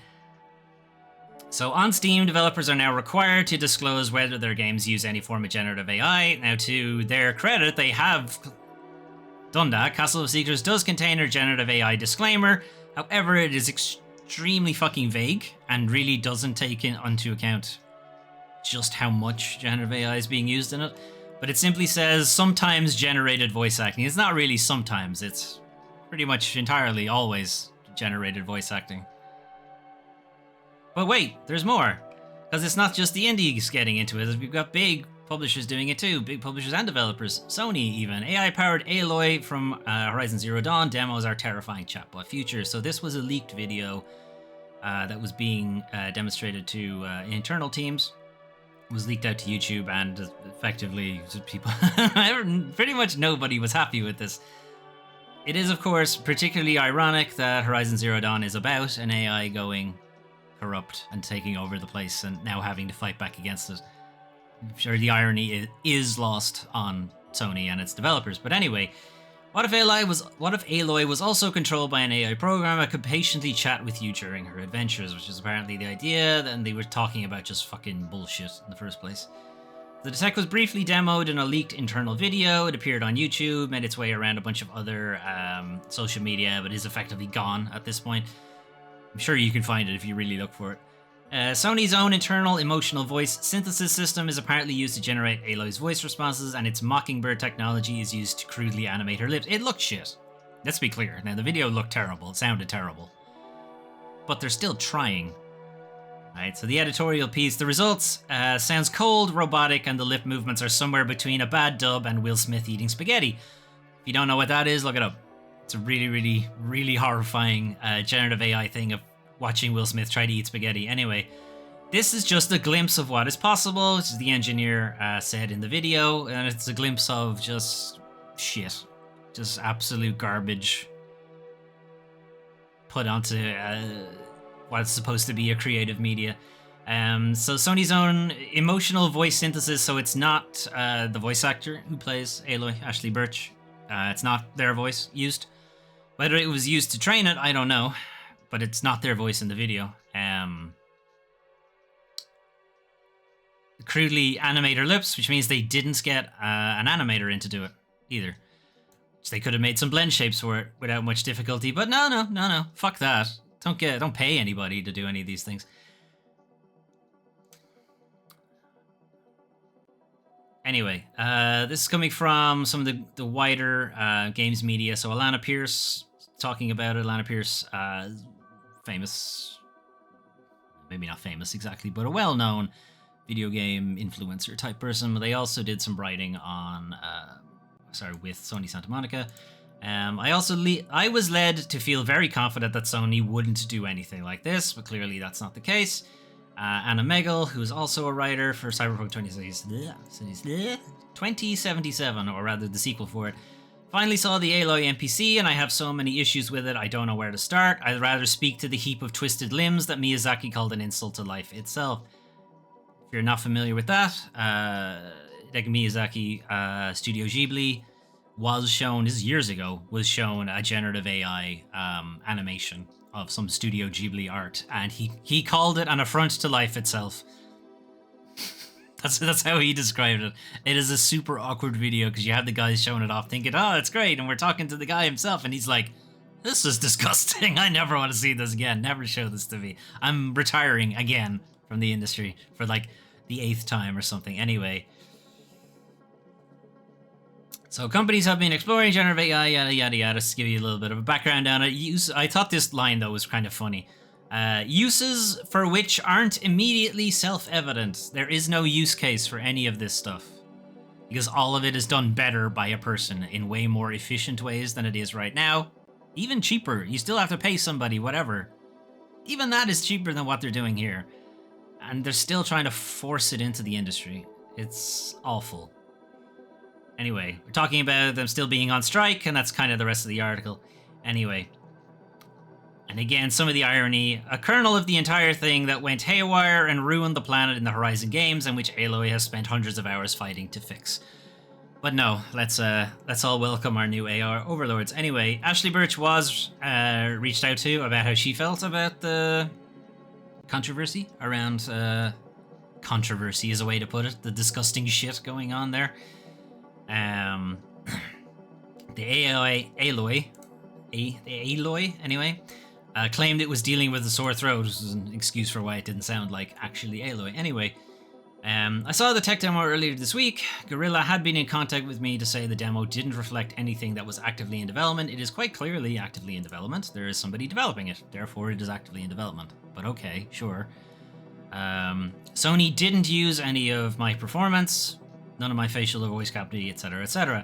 so on Steam, developers are now required to disclose whether their games use any form of generative AI. Now, to their credit, they have done that. Castle of Secrets does contain a generative AI disclaimer. However, it is extremely fucking vague and really doesn't take into account just how much generative AI is being used in it. But it simply says sometimes generated voice acting. It's not really sometimes, it's pretty much entirely always generated voice acting. But wait, there's more. Because it's not just the indies getting into it. We've got big publishers doing it too. Big publishers and developers. Sony even. AI-powered Aloy from Horizon Zero Dawn demos our terrifying chatbot future. So this was a leaked video that was being demonstrated to internal teams. It was leaked out to YouTube, and effectively people... pretty much nobody was happy with this. It is, of course, particularly ironic that Horizon Zero Dawn is about an AI going corrupt and taking over the place and now having to fight back against it. I'm sure the irony is lost on Sony and its developers. But anyway, what if Aloy was also controlled by an AI program that could patiently chat with you during her adventures, which is apparently the idea, and they were talking about just fucking bullshit in the first place. The tech was briefly demoed in a leaked internal video. It appeared on YouTube, made its way around a bunch of other social media, but is effectively gone at this point. I'm sure you can find it if you really look for it. Sony's own internal emotional voice synthesis system is apparently used to generate Aloy's voice responses, and its Mockingbird technology is used to crudely animate her lips. It looked shit. Let's be clear. Now, the video looked terrible. It sounded terrible. But they're still trying. Alright, so the editorial piece. The results sounds cold, robotic, and the lip movements are somewhere between a bad dub and Will Smith eating spaghetti. If you don't know what that is, look it up. It's a really, really, really horrifying generative AI thing of watching Will Smith try to eat spaghetti. Anyway, this is just a glimpse of what is possible, which the engineer said in the video, and it's a glimpse of just shit. Just absolute garbage put onto what's supposed to be a creative media. So Sony's own emotional voice synthesis, so it's not the voice actor who plays Aloy, Ashley Birch. It's not their voice used. Whether it was used to train it, I don't know. But it's not their voice in the video. Crudely animate her lips, which means they didn't get an animator in to do it either. So they could have made some blend shapes for it without much difficulty, but no. Fuck that. Don't pay anybody to do any of these things. Anyway, this is coming from some of the wider games media. So Alana Pierce talking about it. Alana Pierce, famous, maybe not famous exactly, but a well-known video game influencer type person. But they also did some writing on, with Sony Santa Monica. I was led to feel very confident that Sony wouldn't do anything like this, but clearly that's not the case. Anna Megal, who is also a writer for Cyberpunk 2077, or rather the sequel for it, finally saw the Aloy NPC, and I have so many issues with it, I don't know where to start. I'd rather speak to the heap of twisted limbs that Miyazaki called an insult to life itself. If you're not familiar with that, Miyazaki, Studio Ghibli, was shown, this is years ago, was shown a generative AI animation of some Studio Ghibli art, and he called it an affront to life itself. That's how he described it. It is a super awkward video because you have the guys showing it off thinking, oh, it's great, and we're talking to the guy himself, and he's like, this is disgusting. I never want to see this again. Never show this to me. I'm retiring again from the industry for like the 8th time or something. Anyway. So companies have been exploring generative AI, yada, yada, yada. Just to give you a little bit of a background on it. I thought this line, though, was kind of funny. Uses for which aren't immediately self-evident. There is no use case for any of this stuff. Because all of it is done better by a person in way more efficient ways than it is right now. Even cheaper. You still have to pay somebody, whatever. Even that is cheaper than what they're doing here. And they're still trying to force it into the industry. It's awful. Anyway, we're talking about them still being on strike, and that's kind of the rest of the article. Anyway. And again, some of the irony, a kernel of the entire thing that went haywire and ruined the planet in the Horizon games, and which Aloy has spent hundreds of hours fighting to fix. But no, let's all welcome our new AR overlords. Anyway, Ashley Birch was reached out to about how she felt about the controversy around... controversy is a way to put it. The disgusting shit going on there. The Aloy, anyway, claimed it was dealing with a sore throat, which is an excuse for why it didn't sound like actually Aloy. Anyway, I saw the tech demo earlier this week. Guerrilla had been in contact with me to say the demo didn't reflect anything that was actively in development. It is quite clearly actively in development. There is somebody developing it, therefore it is actively in development. But okay, sure. Sony didn't use any of my performance, none of my facial or voice capacity, etc., etc.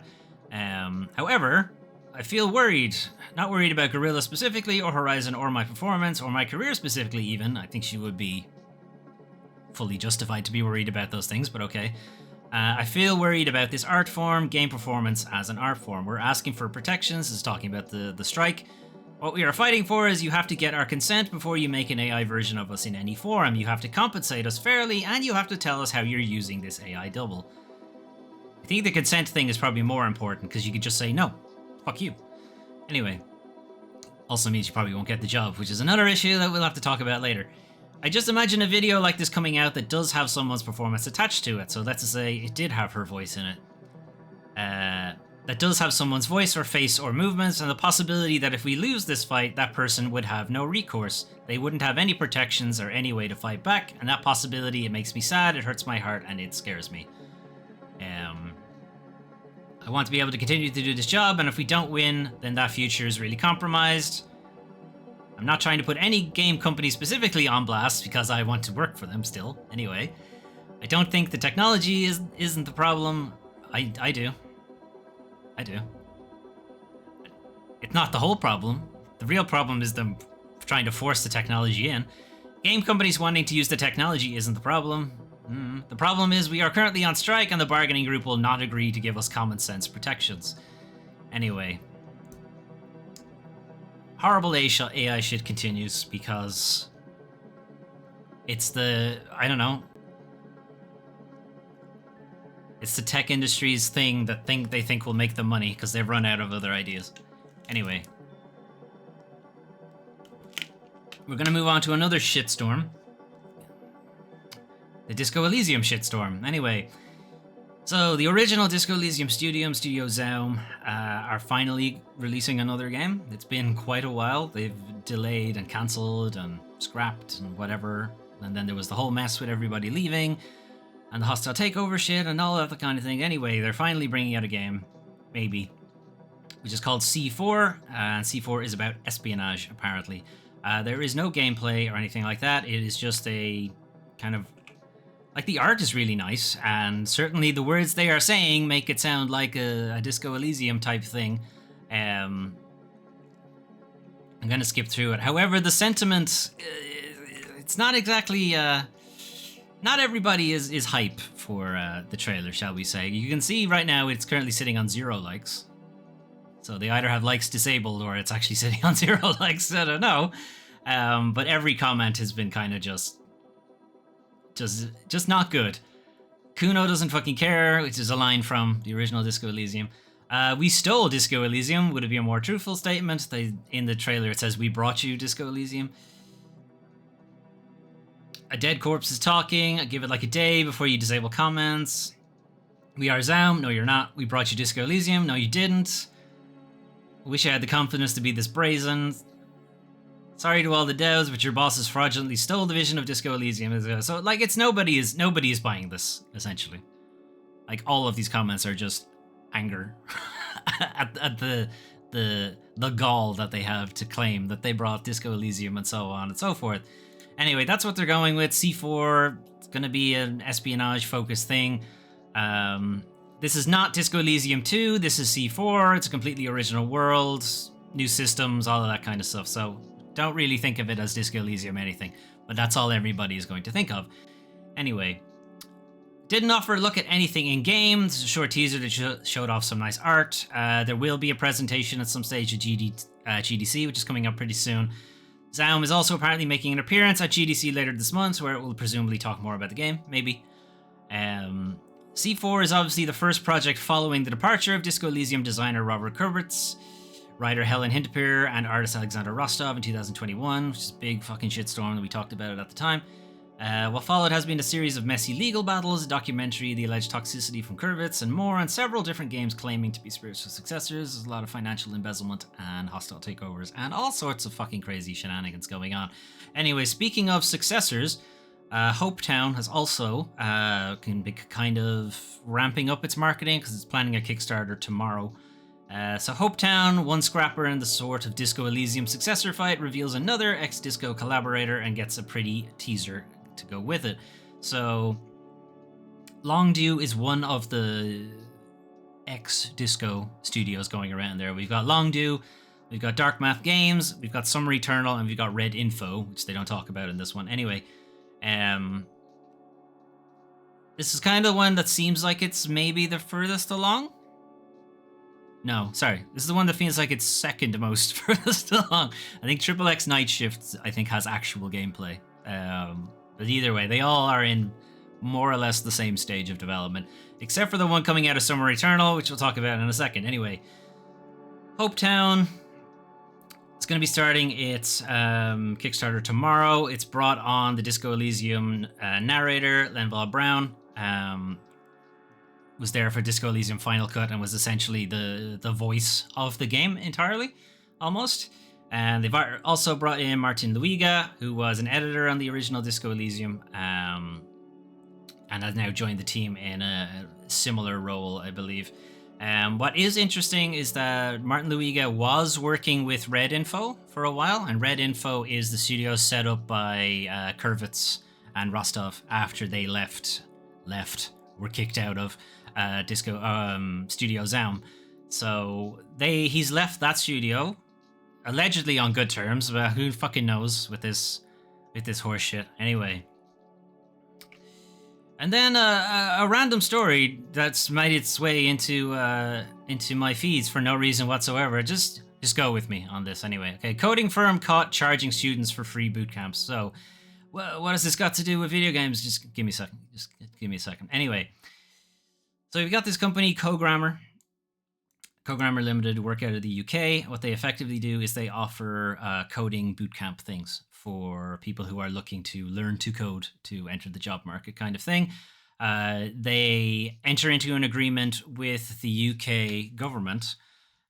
However, I feel worried. Not worried about Guerrilla specifically, or Horizon, or my performance, or my career specifically even. I think she would be fully justified to be worried about those things, but okay. I feel worried about this art form, game performance as an art form. We're asking for protections. This is talking about the strike. What we are fighting for is you have to get our consent before you make an AI version of us in any form. You have to compensate us fairly, and you have to tell us how you're using this AI double. I think the consent thing is probably more important, because you could just say, no, fuck you. Anyway, also means you probably won't get the job, which is another issue that we'll have to talk about later. I just imagine a video like this coming out that does have someone's performance attached to it. So let's say it did have her voice in it. That does have someone's voice or face or movements, and the possibility that if we lose this fight, that person would have no recourse. They wouldn't have any protections or any way to fight back, and that possibility, it makes me sad, it hurts my heart, and it scares me. I want to be able to continue to do this job, and if we don't win, then that future is really compromised. I'm not trying to put any game company specifically on blast, because I want to work for them still, anyway. I don't think the technology isn't the problem. I do. I do. It's not the whole problem. The real problem is them trying to force the technology in. Game companies wanting to use the technology isn't the problem. The problem is we are currently on strike and the bargaining group will not agree to give us common sense protections. Anyway. Horrible AI shit continues because it's the, I don't know, it's the tech industry's thing that they think will make them money because they've run out of other ideas. Anyway. We're going to move on to another shitstorm. The Disco Elysium shitstorm. Anyway. So, the original Disco Elysium Studio Zaum, are finally releasing another game. It's been quite a while. They've delayed and cancelled and scrapped and whatever. And then there was the whole mess with everybody leaving. And the hostile takeover shit and all that kind of thing. Anyway, they're finally bringing out a game, maybe, which is called C4. And C4 is about espionage, apparently. There is no gameplay or anything like that. It is just a kind of, like, the art is really nice. And certainly the words they are saying make it sound like a Disco Elysium type thing. I'm going to skip through it. However, the sentiment, it's not exactly... Not everybody is hype for the trailer, shall we say. You can see right now it's currently sitting on 0 likes. So they either have likes disabled or it's actually sitting on 0 likes, I don't know. But every comment has been kind of just not good. Kuno doesn't fucking care, which is a line from the original Disco Elysium. We stole Disco Elysium, would it be a more truthful statement? In the trailer it says, we brought you Disco Elysium. A dead corpse is talking. Give it like a day before you disable comments. We are Zaum. No, you're not. We brought you Disco Elysium. No, you didn't. Wish I had the confidence to be this brazen. Sorry to all the devs, but your bosses fraudulently stole the vision of Disco Elysium. So, like, it's nobody is buying this, essentially. Like, all of these comments are just anger at the gall that they have to claim that they brought Disco Elysium and so on and so forth. Anyway, that's what they're going with. C4, it's going to be an espionage-focused thing. This is not Disco Elysium 2. This is C4. It's a completely original world, new systems, all of that kind of stuff. So don't really think of it as Disco Elysium anything. But that's all everybody is going to think of. Anyway, didn't offer a look at anything in-game. This is a short teaser that showed off some nice art. There will be a presentation at some stage at GDC, which is coming up pretty soon. Zaum is also apparently making an appearance at GDC later this month, where it will presumably talk more about the game, maybe. C4 is obviously the first project following the departure of Disco Elysium designer Robert Kuberts, writer Helen Hinterpier, and artist Alexander Rostov in 2021, which is a big fucking shitstorm that we talked about it at the time. What followed has been a series of messy legal battles, a documentary, the alleged toxicity from Kurvitz, and more, and several different games claiming to be spiritual successors. There's a lot of financial embezzlement and hostile takeovers, and all sorts of fucking crazy shenanigans going on. Anyway, speaking of successors, Hopetown has also been kind of ramping up its marketing because it's planning a Kickstarter tomorrow. So Hopetown, one scrapper in the sort of Disco Elysium successor fight, reveals another ex-Disco collaborator and gets a pretty teaser to go with it. So Longdew is one of the ex-Disco studios going around there. We've got Longdew, we've got Dark Math Games, we've got Summer Eternal, and we've got Red Info, which they don't talk about in this one. Anyway, this is kind of one that seems like it's maybe the furthest along. No, sorry. This is the one that feels like it's second most furthest along. I think Triple X Night Shift, I think, has actual gameplay. But either way, they all are in more or less the same stage of development, except for the one coming out of Summer Eternal, which we'll talk about in a second. Anyway, Hopetown. It's going to be starting its Kickstarter tomorrow. It's brought on the Disco Elysium narrator, Lenval Brown. Was there for Disco Elysium Final Cut and was essentially the voice of the game entirely, almost. And they've also brought in Martin Luiga, who was an editor on the original Disco Elysium, and has now joined the team in a similar role, I believe. What is interesting is that Martin Luiga was working with Red Info for a while, and Red Info is the studio set up by Kurvitz and Rostov after they were kicked out of Studio Zaum. So he's left that studio, allegedly on good terms, but who fucking knows with this horse shit. Anyway. And then a random story that's made its way into my feeds for no reason whatsoever. Just go with me on this anyway. Okay, coding firm caught charging students for free boot camps. So, what has this got to do with video games? Just give me a second. Just give me a second. Anyway, so we've got this company, Cogrammar Limited, work out of the UK. What they effectively do is they offer coding bootcamp things for people who are looking to learn to code to enter the job market, kind of thing. They enter into an agreement with the UK government,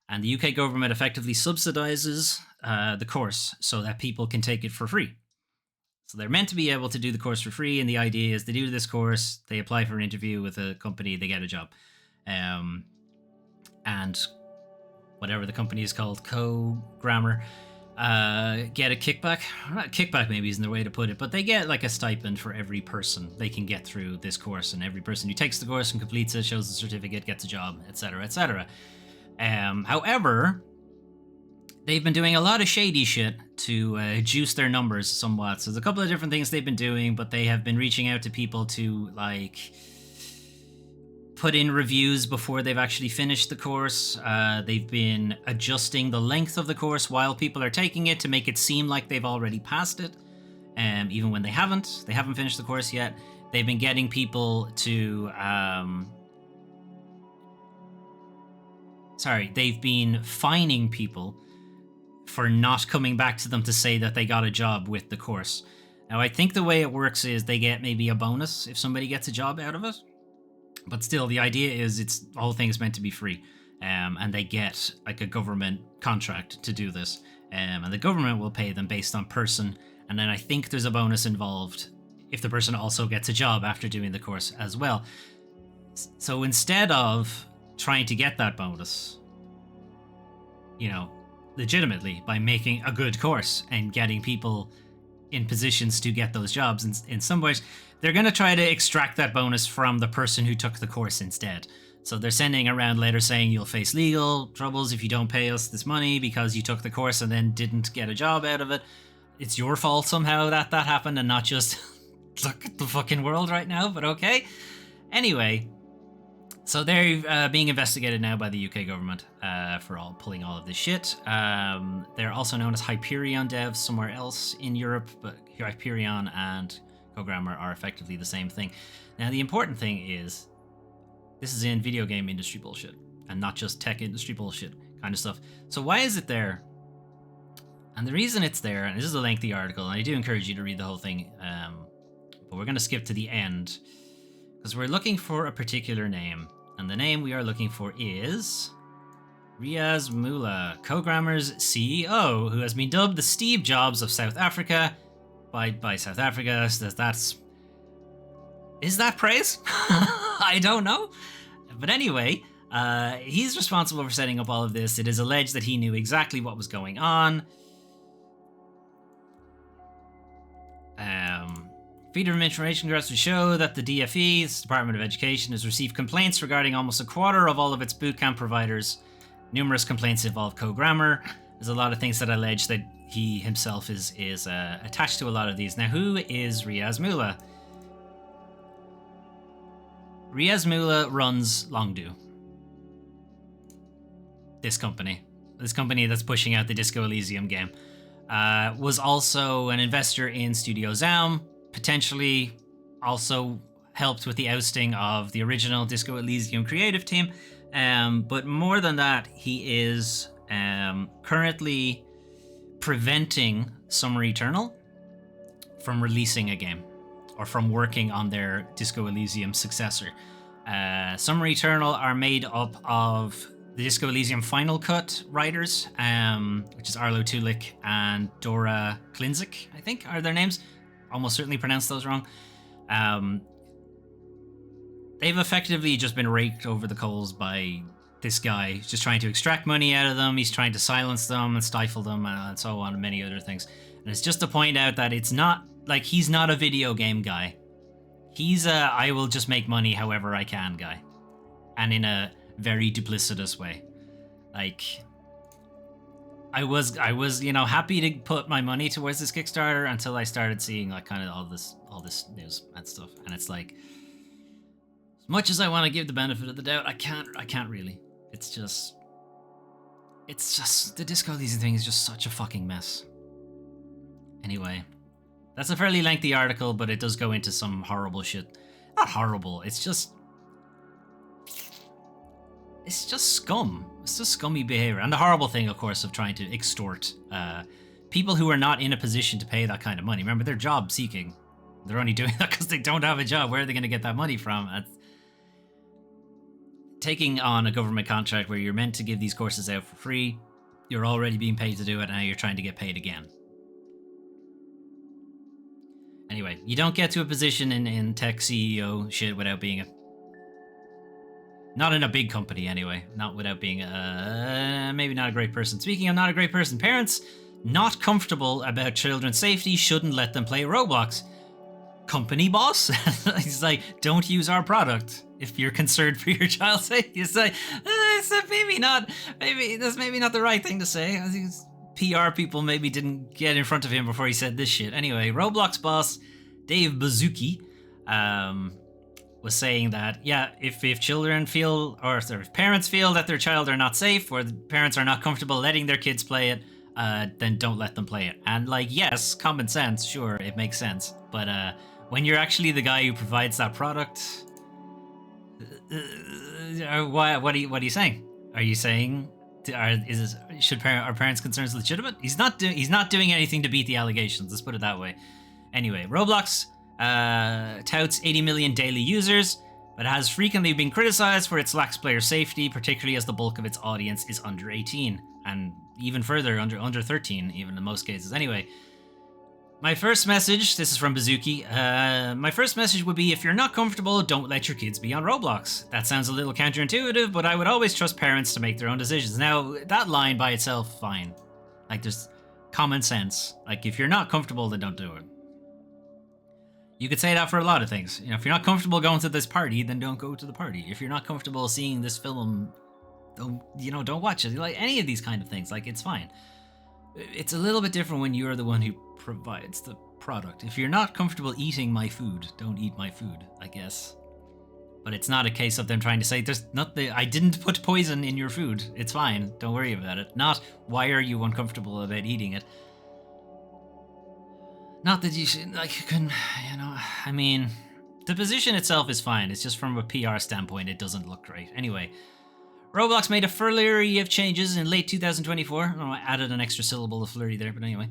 and the UK government effectively subsidizes the course so that people can take it for free. So they're meant to be able to do the course for free, and the idea is they do this course, they apply for an interview with a company, they get a job. And whatever the company is called, Cogrammar, get a kickback. Not kickback maybe isn't the way to put it, but they get like a stipend for every person they can get through this course, and every person who takes the course and completes it, shows the certificate, gets a job, etc., etc. However, they've been doing a lot of shady shit to juice their numbers somewhat. So there's a couple of different things they've been doing, but they have been reaching out to people to like put in reviews before they've actually finished the course. They've been adjusting the length of the course while people are taking it to make it seem like they've already passed it, even when they haven't. They haven't finished the course yet. They've been getting people to... they've been fining people for not coming back to them to say that they got a job with the course. Now, I think the way it works is they get maybe a bonus if somebody gets a job out of it. But still, the idea is the whole thing is meant to be free, and they get like a government contract to do this, and the government will pay them based on person, and then I think there's a bonus involved if the person also gets a job after doing the course as well. So instead of trying to get that bonus, legitimately by making a good course and getting people in positions to get those jobs, in some ways, they're going to try to extract that bonus from the person who took the course instead. So they're sending around letters saying you'll face legal troubles if you don't pay us this money because you took the course and then didn't get a job out of it. It's your fault somehow that happened, and not just look at the fucking world right now, but okay. Anyway, so they're being investigated now by the UK government for pulling all of this shit. They're also known as Hyperion devs somewhere else in Europe, but Hyperion and Cogrammar are effectively the same thing. Now, the important thing is this is in video game industry bullshit and not just tech industry bullshit kind of stuff. So why is it there? And the reason it's there, and this is a lengthy article, and I do encourage you to read the whole thing, but we're going to skip to the end because we're looking for a particular name, and the name we are looking for is Riaz Mullah, Cogrammar's CEO, who has been dubbed the Steve Jobs of South Africa by South Africa. So is that praise? I don't know. But anyway, he's responsible for setting up all of this. It is alleged that he knew exactly what was going on. Freedom of Information graphs would show that the DFE, the Department of Education, has received complaints regarding almost a quarter of all of its bootcamp providers. Numerous complaints involve Cogrammar. There's a lot of things that allege that he himself is attached to a lot of these. Now, who is Riaz Mullah? Riaz Mullah runs Longdo. This company that's pushing out the Disco Elysium game. Was also an investor in Studio Zaum, potentially also helped with the ousting of the original Disco Elysium creative team. But more than that, he is currently preventing Summer Eternal from releasing a game or from working on their Disco Elysium successor. Summer Eternal are made up of the Disco Elysium Final Cut writers, which is Arlo Tulik and Dora Klinzik, I think are their names. Almost certainly pronounced those wrong. They've effectively just been raked over the coals by this guy. He's just trying to extract money out of them. He's trying to silence them and stifle them and so on, and many other things. And it's just to point out that it's not like he's not a video game guy. He's a I will just make money however I can guy. And in a very duplicitous way. Like, I was, happy to put my money towards this Kickstarter until I started seeing like kind of all this news and stuff. And it's like, as much as I want to give the benefit of the doubt, I can't really. It's just the Disco Elysium thing is just such a fucking mess. Anyway, that's a fairly lengthy article, but it does go into some horrible shit. Not horrible, it's just scum. It's just scummy behavior. And the horrible thing, of course, of trying to extort people who are not in a position to pay that kind of money. Remember, they're job seeking. They're only doing that because they don't have a job. Where are they going to get that money from? Taking on a government contract where you're meant to give these courses out for free, you're already being paid to do it, and now you're trying to get paid again. Anyway, you don't get to a position in tech CEO shit without being not in a big company anyway, not without being maybe not a great person. Speaking of not a great person, parents not comfortable about children's safety shouldn't let them play Roblox. Company boss? He's like, don't use our product if you're concerned for your child's safety. It's like, that's maybe not the right thing to say. I think PR people maybe didn't get in front of him before he said this shit. Anyway, Roblox boss Dave Bazuki was saying that, if parents feel that their child are not safe or the parents are not comfortable letting their kids play it, then don't let them play it. And like, yes, common sense, sure, it makes sense. But when you're actually the guy who provides that product, what are you saying? Are you saying are parents' concerns legitimate? He's not doing anything to beat the allegations. Let's put it that way. Anyway, Roblox touts 80 million daily users, but has frequently been criticized for its lax player safety, particularly as the bulk of its audience is under 18, and even further under 13, even in most cases. Anyway, my first message, this is from Bazuki, my first message would be, if you're not comfortable, don't let your kids be on Roblox. That sounds a little counterintuitive, but I would always trust parents to make their own decisions. Now, that line by itself, fine. Like, there's common sense. Like, if you're not comfortable, then don't do it. You could say that for a lot of things. If you're not comfortable going to this party, then don't go to the party. If you're not comfortable seeing this film, don't watch it. Like, any of these kind of things, like, it's fine. It's a little bit different when you're the one who provides the product. If you're not comfortable eating my food, don't eat my food, I guess. But it's not a case of them trying to say, I didn't put poison in your food. It's fine. Don't worry about it. Not, why are you uncomfortable about eating it? Not that you should, the position itself is fine. It's just from a PR standpoint, it doesn't look great. Anyway, Roblox made a flurry of changes in late 2024. I added an extra syllable of flurry there, but anyway.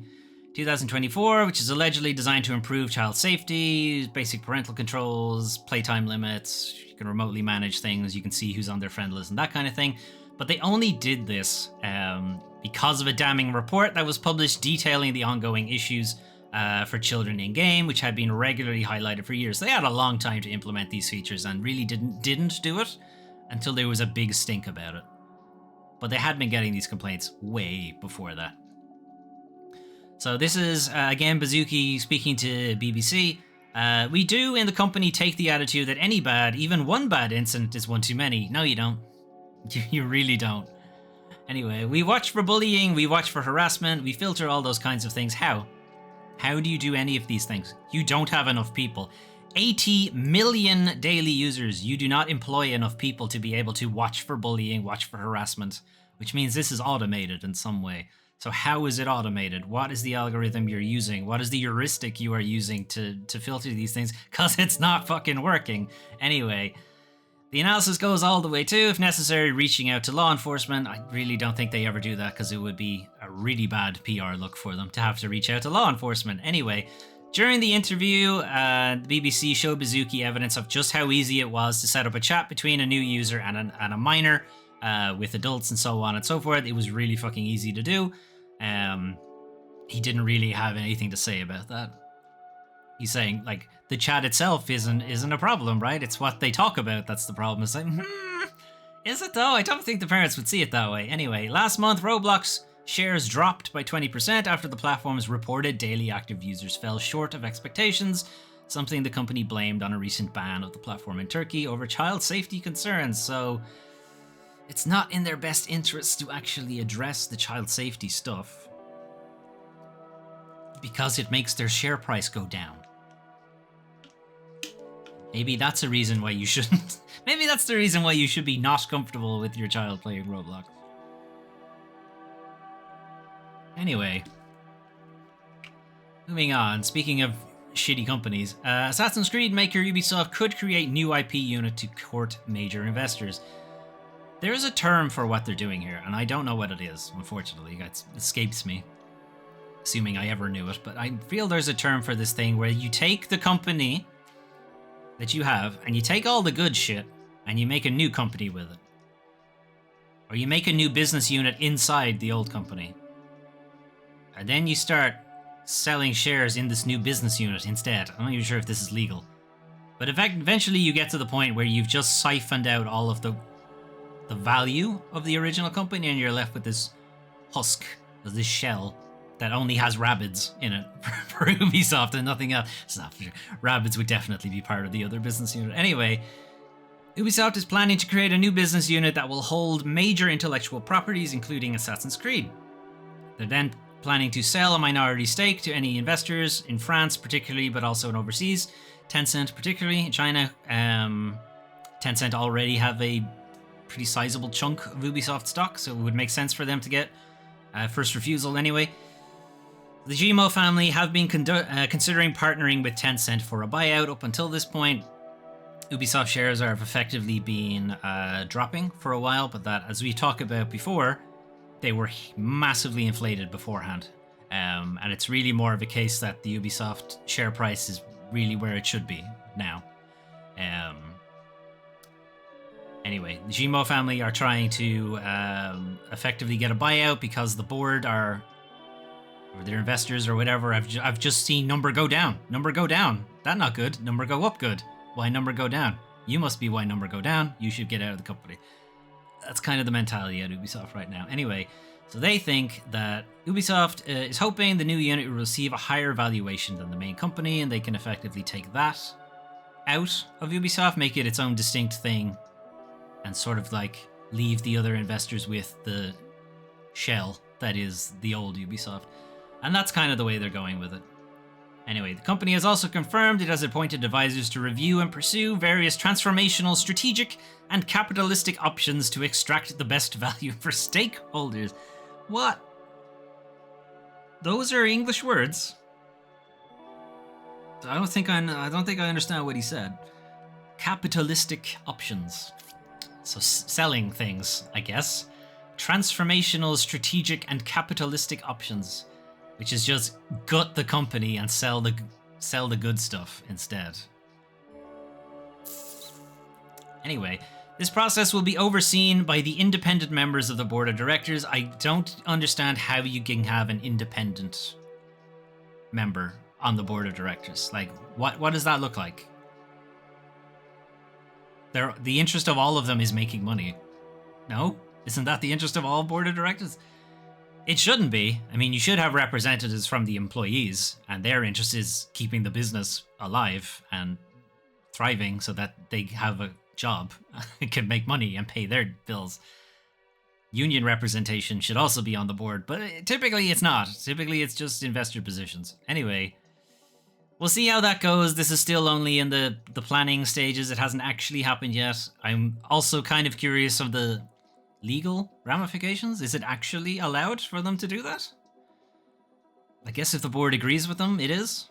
2024, which is allegedly designed to improve child safety, basic parental controls, playtime limits. You can remotely manage things. You can see who's on their friend list and that kind of thing. But they only did this because of a damning report that was published detailing the ongoing issues for children in-game, which had been regularly highlighted for years. They had a long time to implement these features and really didn't do it until there was a big stink about it. But they had been getting these complaints way before that. So this is, again, Bazuki speaking to BBC. We do in the company take the attitude that any bad, even one bad incident is one too many. No, you don't. You really don't. Anyway, we watch for bullying, we watch for harassment, we filter all those kinds of things. How? How do you do any of these things? You don't have enough people. 80 million daily users. You do not employ enough people to be able to watch for bullying, watch for harassment, which means this is automated in some way. So how is it automated? What is the algorithm you're using? What is the heuristic you are using to filter these things? Because it's not fucking working. Anyway, The analysis goes all the way to, if necessary, reaching out to law enforcement. I really don't think they ever do that because it would be a really bad PR look for them to have to reach out to law enforcement. Anyway, during the interview, the BBC showed Bazuki evidence of just how easy it was to set up a chat between a new user and a minor with adults and so on and so forth. It was really fucking easy to do. He didn't really have anything to say about that. He's saying, like, the chat itself isn't a problem, right? It's what they talk about that's the problem. It's like, is it though? I don't think the parents would see it that way. Anyway, last month, Roblox shares dropped by 20% after the platform's reported daily active users fell short of expectations, something the company blamed on a recent ban of the platform in Turkey over child safety concerns. So it's not in their best interest to actually address the child safety stuff because it makes their share price go down. Maybe that's a reason why you shouldn't. Maybe that's the reason why you should be not comfortable with your child playing Roblox. Anyway, moving on. Speaking of shitty companies, Assassin's Creed maker Ubisoft could create new IP unit to court major investors. There is a term for what they're doing here, and I don't know what it is. Unfortunately, it escapes me. Assuming I ever knew it, but I feel there's a term for this thing where you take the company that you have, and you take all the good shit, and you make a new company with it. Or you make a new business unit inside the old company. And then you start selling shares in this new business unit instead. I'm not even sure if this is legal. But eventually you get to the point where you've just siphoned out all of the value of the original company, and you're left with this husk, or this shell, that only has Rabbids in it for Ubisoft and nothing else. It's not for sure. Rabbids would definitely be part of the other business unit. Anyway, Ubisoft is planning to create a new business unit that will hold major intellectual properties, including Assassin's Creed. They're then planning to sell a minority stake to any investors in France, particularly, but also in overseas. Tencent, particularly in China. Tencent already have a pretty sizable chunk of Ubisoft stock, so it would make sense for them to get first refusal anyway. The Gmo family have been considering partnering with Tencent for a buyout. Up until this point, Ubisoft shares have effectively been dropping for a while, but that, as we talked about before, they were massively inflated beforehand. And it's really more of a case that the Ubisoft share price is really where it should be now. Anyway, the Gmo family are trying to effectively get a buyout because the board or their investors or whatever, I've just seen number go down. Number go down. That not good. Number go up good. Why number go down? You must be why number go down. You should get out of the company. That's kind of the mentality at Ubisoft right now. Anyway, so they think that Ubisoft is hoping the new unit will receive a higher valuation than the main company, and they can effectively take that out of Ubisoft, make it its own distinct thing, and sort of like leave the other investors with the shell that is the old Ubisoft. And that's kind of the way they're going with it. Anyway, the company has also confirmed it has appointed advisors to review and pursue various transformational, strategic, and capitalistic options to extract the best value for stakeholders. What? Those are English words. I don't think I understand what he said. Capitalistic options. So selling things, I guess. Transformational, strategic, and capitalistic options. Which is just gut the company and sell the good stuff instead. Anyway, this process will be overseen by the independent members of the board of directors. I don't understand how you can have an independent member on the board of directors. Like, what does that look like? The interest of all of them is making money. No? Isn't that the interest of all board of directors? It shouldn't be. I mean, you should have representatives from the employees, and their interest is keeping the business alive and thriving so that they have a job and can make money and pay their bills. Union representation should also be on the board, but typically it's not. Typically it's just investor positions. Anyway, we'll see how that goes. This is still only in the planning stages. It hasn't actually happened yet. I'm also kind of curious of the legal ramifications. Is it actually allowed for them to do that? I guess if the board agrees with them, it is.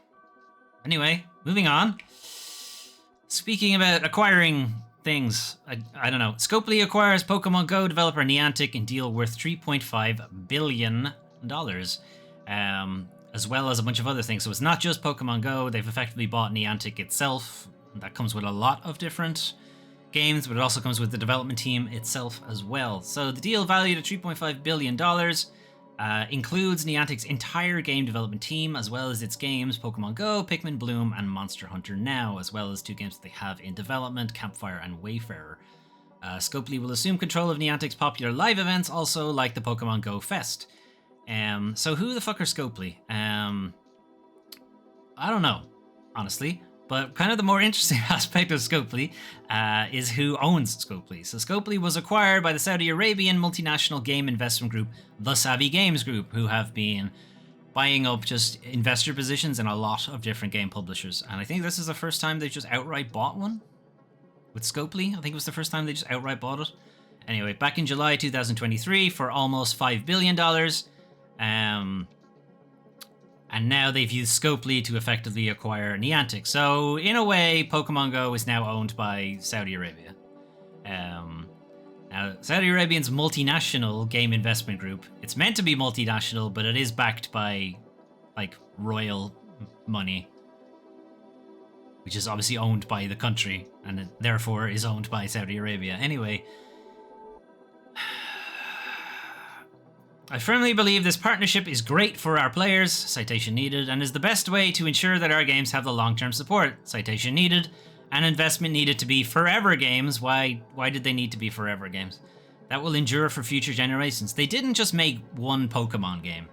Anyway, moving on. Speaking about acquiring things. I don't know. Scopely acquires Pokemon Go developer Niantic in deal worth $3.5 billion, as well as a bunch of other things. So it's not just Pokemon Go. They've effectively bought Niantic itself. That comes with a lot of different games, but it also comes with the development team itself as well. So the deal, valued at $3.5 billion, includes Niantic's entire game development team, as well as its games Pokemon Go, Pikmin Bloom, and Monster Hunter Now, as well as 2 games that they have in development, Campfire and Wayfarer. Scopely will assume control of Niantic's popular live events, also like the Pokemon Go Fest. So who the fuck are Scopely? I don't know, honestly. But kind of the more interesting aspect of Scopely is who owns Scopely. So Scopely was acquired by the Saudi Arabian multinational game investment group, the Savvy Games Group, who have been buying up just investor positions in a lot of different game publishers. And I think this is the first time they've just outright bought one with Scopely. I think it was the first time they just outright bought it. Anyway, back in July 2023 for almost $5 billion. And now they've used Scopely to effectively acquire Niantic. So, in a way, Pokemon Go is now owned by Saudi Arabia. Now, Saudi Arabian's multinational game investment group, it's meant to be multinational, but it is backed by, like, royal money, which is obviously owned by the country, and it therefore is owned by Saudi Arabia. Anyway, I firmly believe this partnership is great for our players, citation needed, and is the best way to ensure that our games have the long-term support, citation needed, and investment needed to be forever games. Why did they need to be forever games? That will endure for future generations. They didn't just make one Pokemon game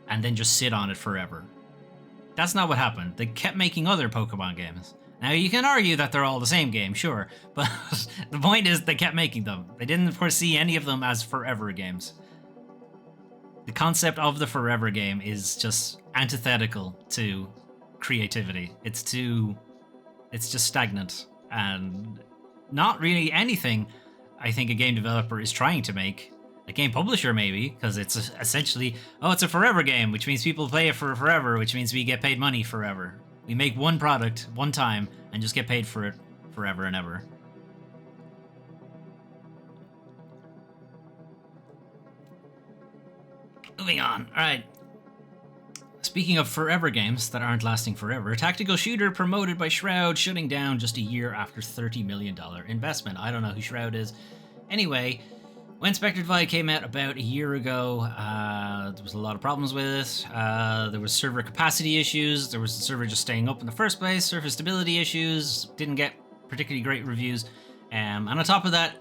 and then just sit on it forever. That's not what happened. They kept making other Pokemon games. Now, you can argue that they're all the same game, sure, but the point is they kept making them. They didn't foresee any of them as forever games. The concept of the forever game is just antithetical to creativity. It's just stagnant and not really anything I think a game developer is trying to make. A game publisher maybe, because it's essentially, it's a forever game, which means people play it for forever, which means we get paid money forever. We make one product one time and just get paid for it forever and ever. Moving on. All right. Speaking of forever games that aren't lasting forever, a tactical shooter promoted by Shroud shutting down just a year after $30 million investment. I don't know who Shroud is. Anyway, when Spectre Divide came out about a year ago, there was a lot of problems with it. There was server capacity issues. There was the server just staying up in the first place. Server stability issues. Didn't get particularly great reviews. And on top of that,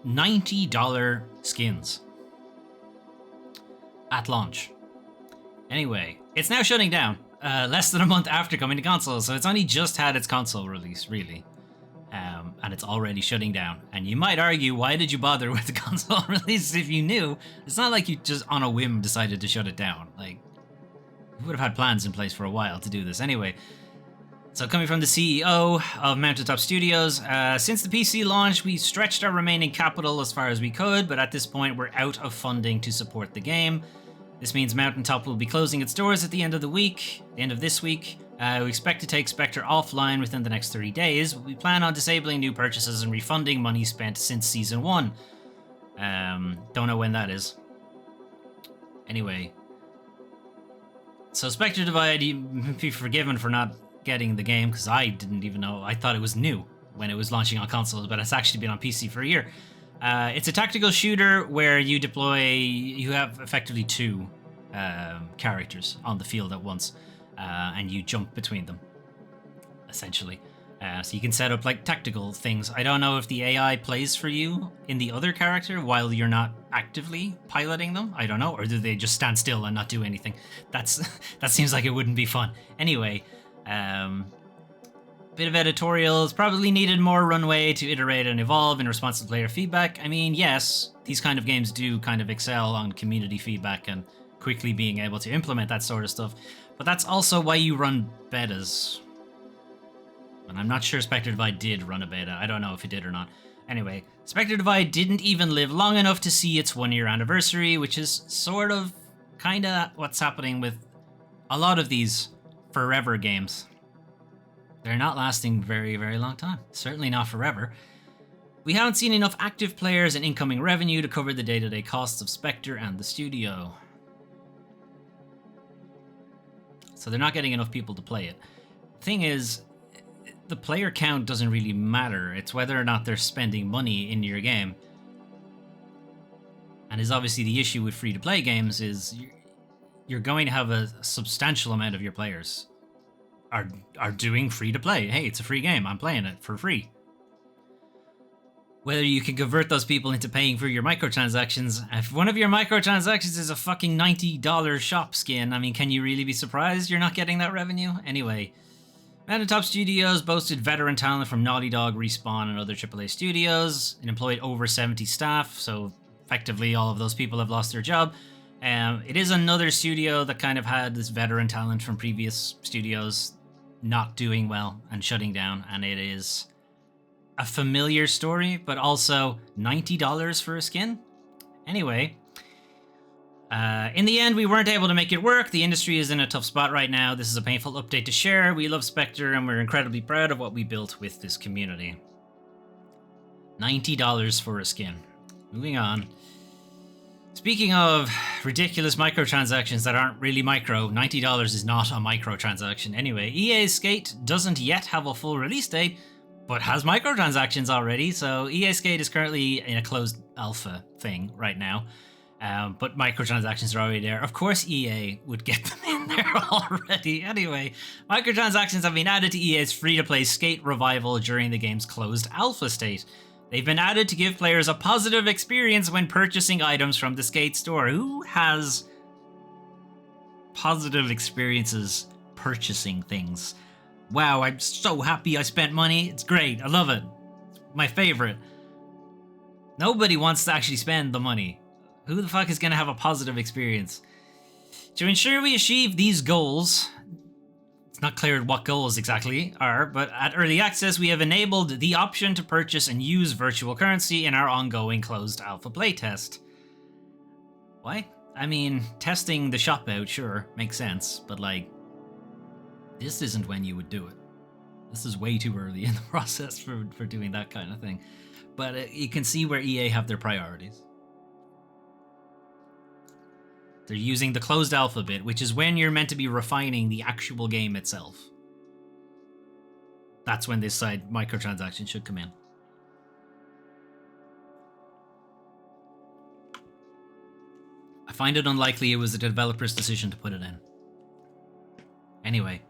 $90 skins at launch. Anyway, it's now shutting down less than a month after coming to console, so it's only just had its console release, really. And it's already shutting down. And you might argue, why did you bother with the console release if you knew? It's not like you just on a whim decided to shut it down. Like, you would have had plans in place for a while to do this. Anyway, so coming from the CEO of Mountaintop Studios, since the PC launch, we stretched our remaining capital as far as we could, but at this point, we're out of funding to support the game. This means Mountaintop will be closing its doors at the end of this week. We expect to take Spectre offline within the next 30 days, but we plan on disabling new purchases and refunding money spent since Season 1. Don't know when that is. Anyway. So Spectre Divide, you be forgiven for not getting the game, because I didn't even know. I thought it was new when it was launching on consoles, but it's actually been on PC for a year. It's a tactical shooter where you have effectively 2 characters on the field at once, and you jump between them, essentially. So you can set up like tactical things. I don't know if the AI plays for you in the other character while you're not actively piloting them. I don't know, or do they just stand still and not do anything? That seems like it wouldn't be fun. Anyway, bit of editorials, probably needed more runway to iterate and evolve in response to player feedback. I mean, yes, these kind of games do kind of excel on community feedback and quickly being able to implement that sort of stuff, but that's also why you run betas. And I'm not sure Spectre Divide did run a beta. I don't know if it did or not. Anyway, Spectre Divide didn't even live long enough to see its 1-year anniversary, which is sort of kind of what's happening with a lot of these forever games. They're not lasting very, very long time. Certainly not forever. We haven't seen enough active players and incoming revenue to cover the day-to-day costs of Spectre and the studio. So they're not getting enough people to play it. The thing is, the player count doesn't really matter. It's whether or not they're spending money in your game. And is obviously the issue with free-to-play games is you're going to have a substantial amount of your players are doing free-to-play. Hey, it's a free game. I'm playing it for free. Whether you can convert those people into paying for your microtransactions. If one of your microtransactions is a fucking $90 shop skin, I mean, can you really be surprised you're not getting that revenue? Anyway, Mountaintop Studios boasted veteran talent from Naughty Dog, Respawn, and other AAA studios. It employed over 70 staff, so effectively all of those people have lost their job. It is another studio that kind of had this veteran talent from previous studios not doing well and shutting down, and it is a familiar story, but also $90 for a skin. Anyway, in the end, we weren't able to make it work. The industry is in a tough spot right now. This is a painful update to share. We love Spectre, and we're incredibly proud of what we built with this community. $90 for a skin. Moving on. Speaking of ridiculous microtransactions that aren't really micro, $90 is not a microtransaction. Anyway, EA's Skate doesn't yet have a full release date, but has microtransactions already. So EA Skate is currently in a closed alpha thing right now. But microtransactions are already there. Of course EA would get them in there already. Anyway, microtransactions have been added to EA's free-to-play Skate Revival during the game's closed alpha state. They've been added to give players a positive experience when purchasing items from the Skate store. Who has positive experiences purchasing things? Wow, I'm so happy I spent money. It's great. I love it. It's my favorite. Nobody wants to actually spend the money. Who the fuck is going to have a positive experience? To ensure we achieve these goals, it's not clear what goals exactly are, but at Early Access we have enabled the option to purchase and use virtual currency in our ongoing closed alpha playtest. Why? I mean, testing the shop out, sure, makes sense, but like, this isn't when you would do it. This is way too early in the process for doing that kind of thing. But you can see where EA have their priorities. They're using the closed alpha bit, which is when you're meant to be refining the actual game itself. That's when this side microtransaction should come in. I find it unlikely it was the developer's decision to put it in. Anyway,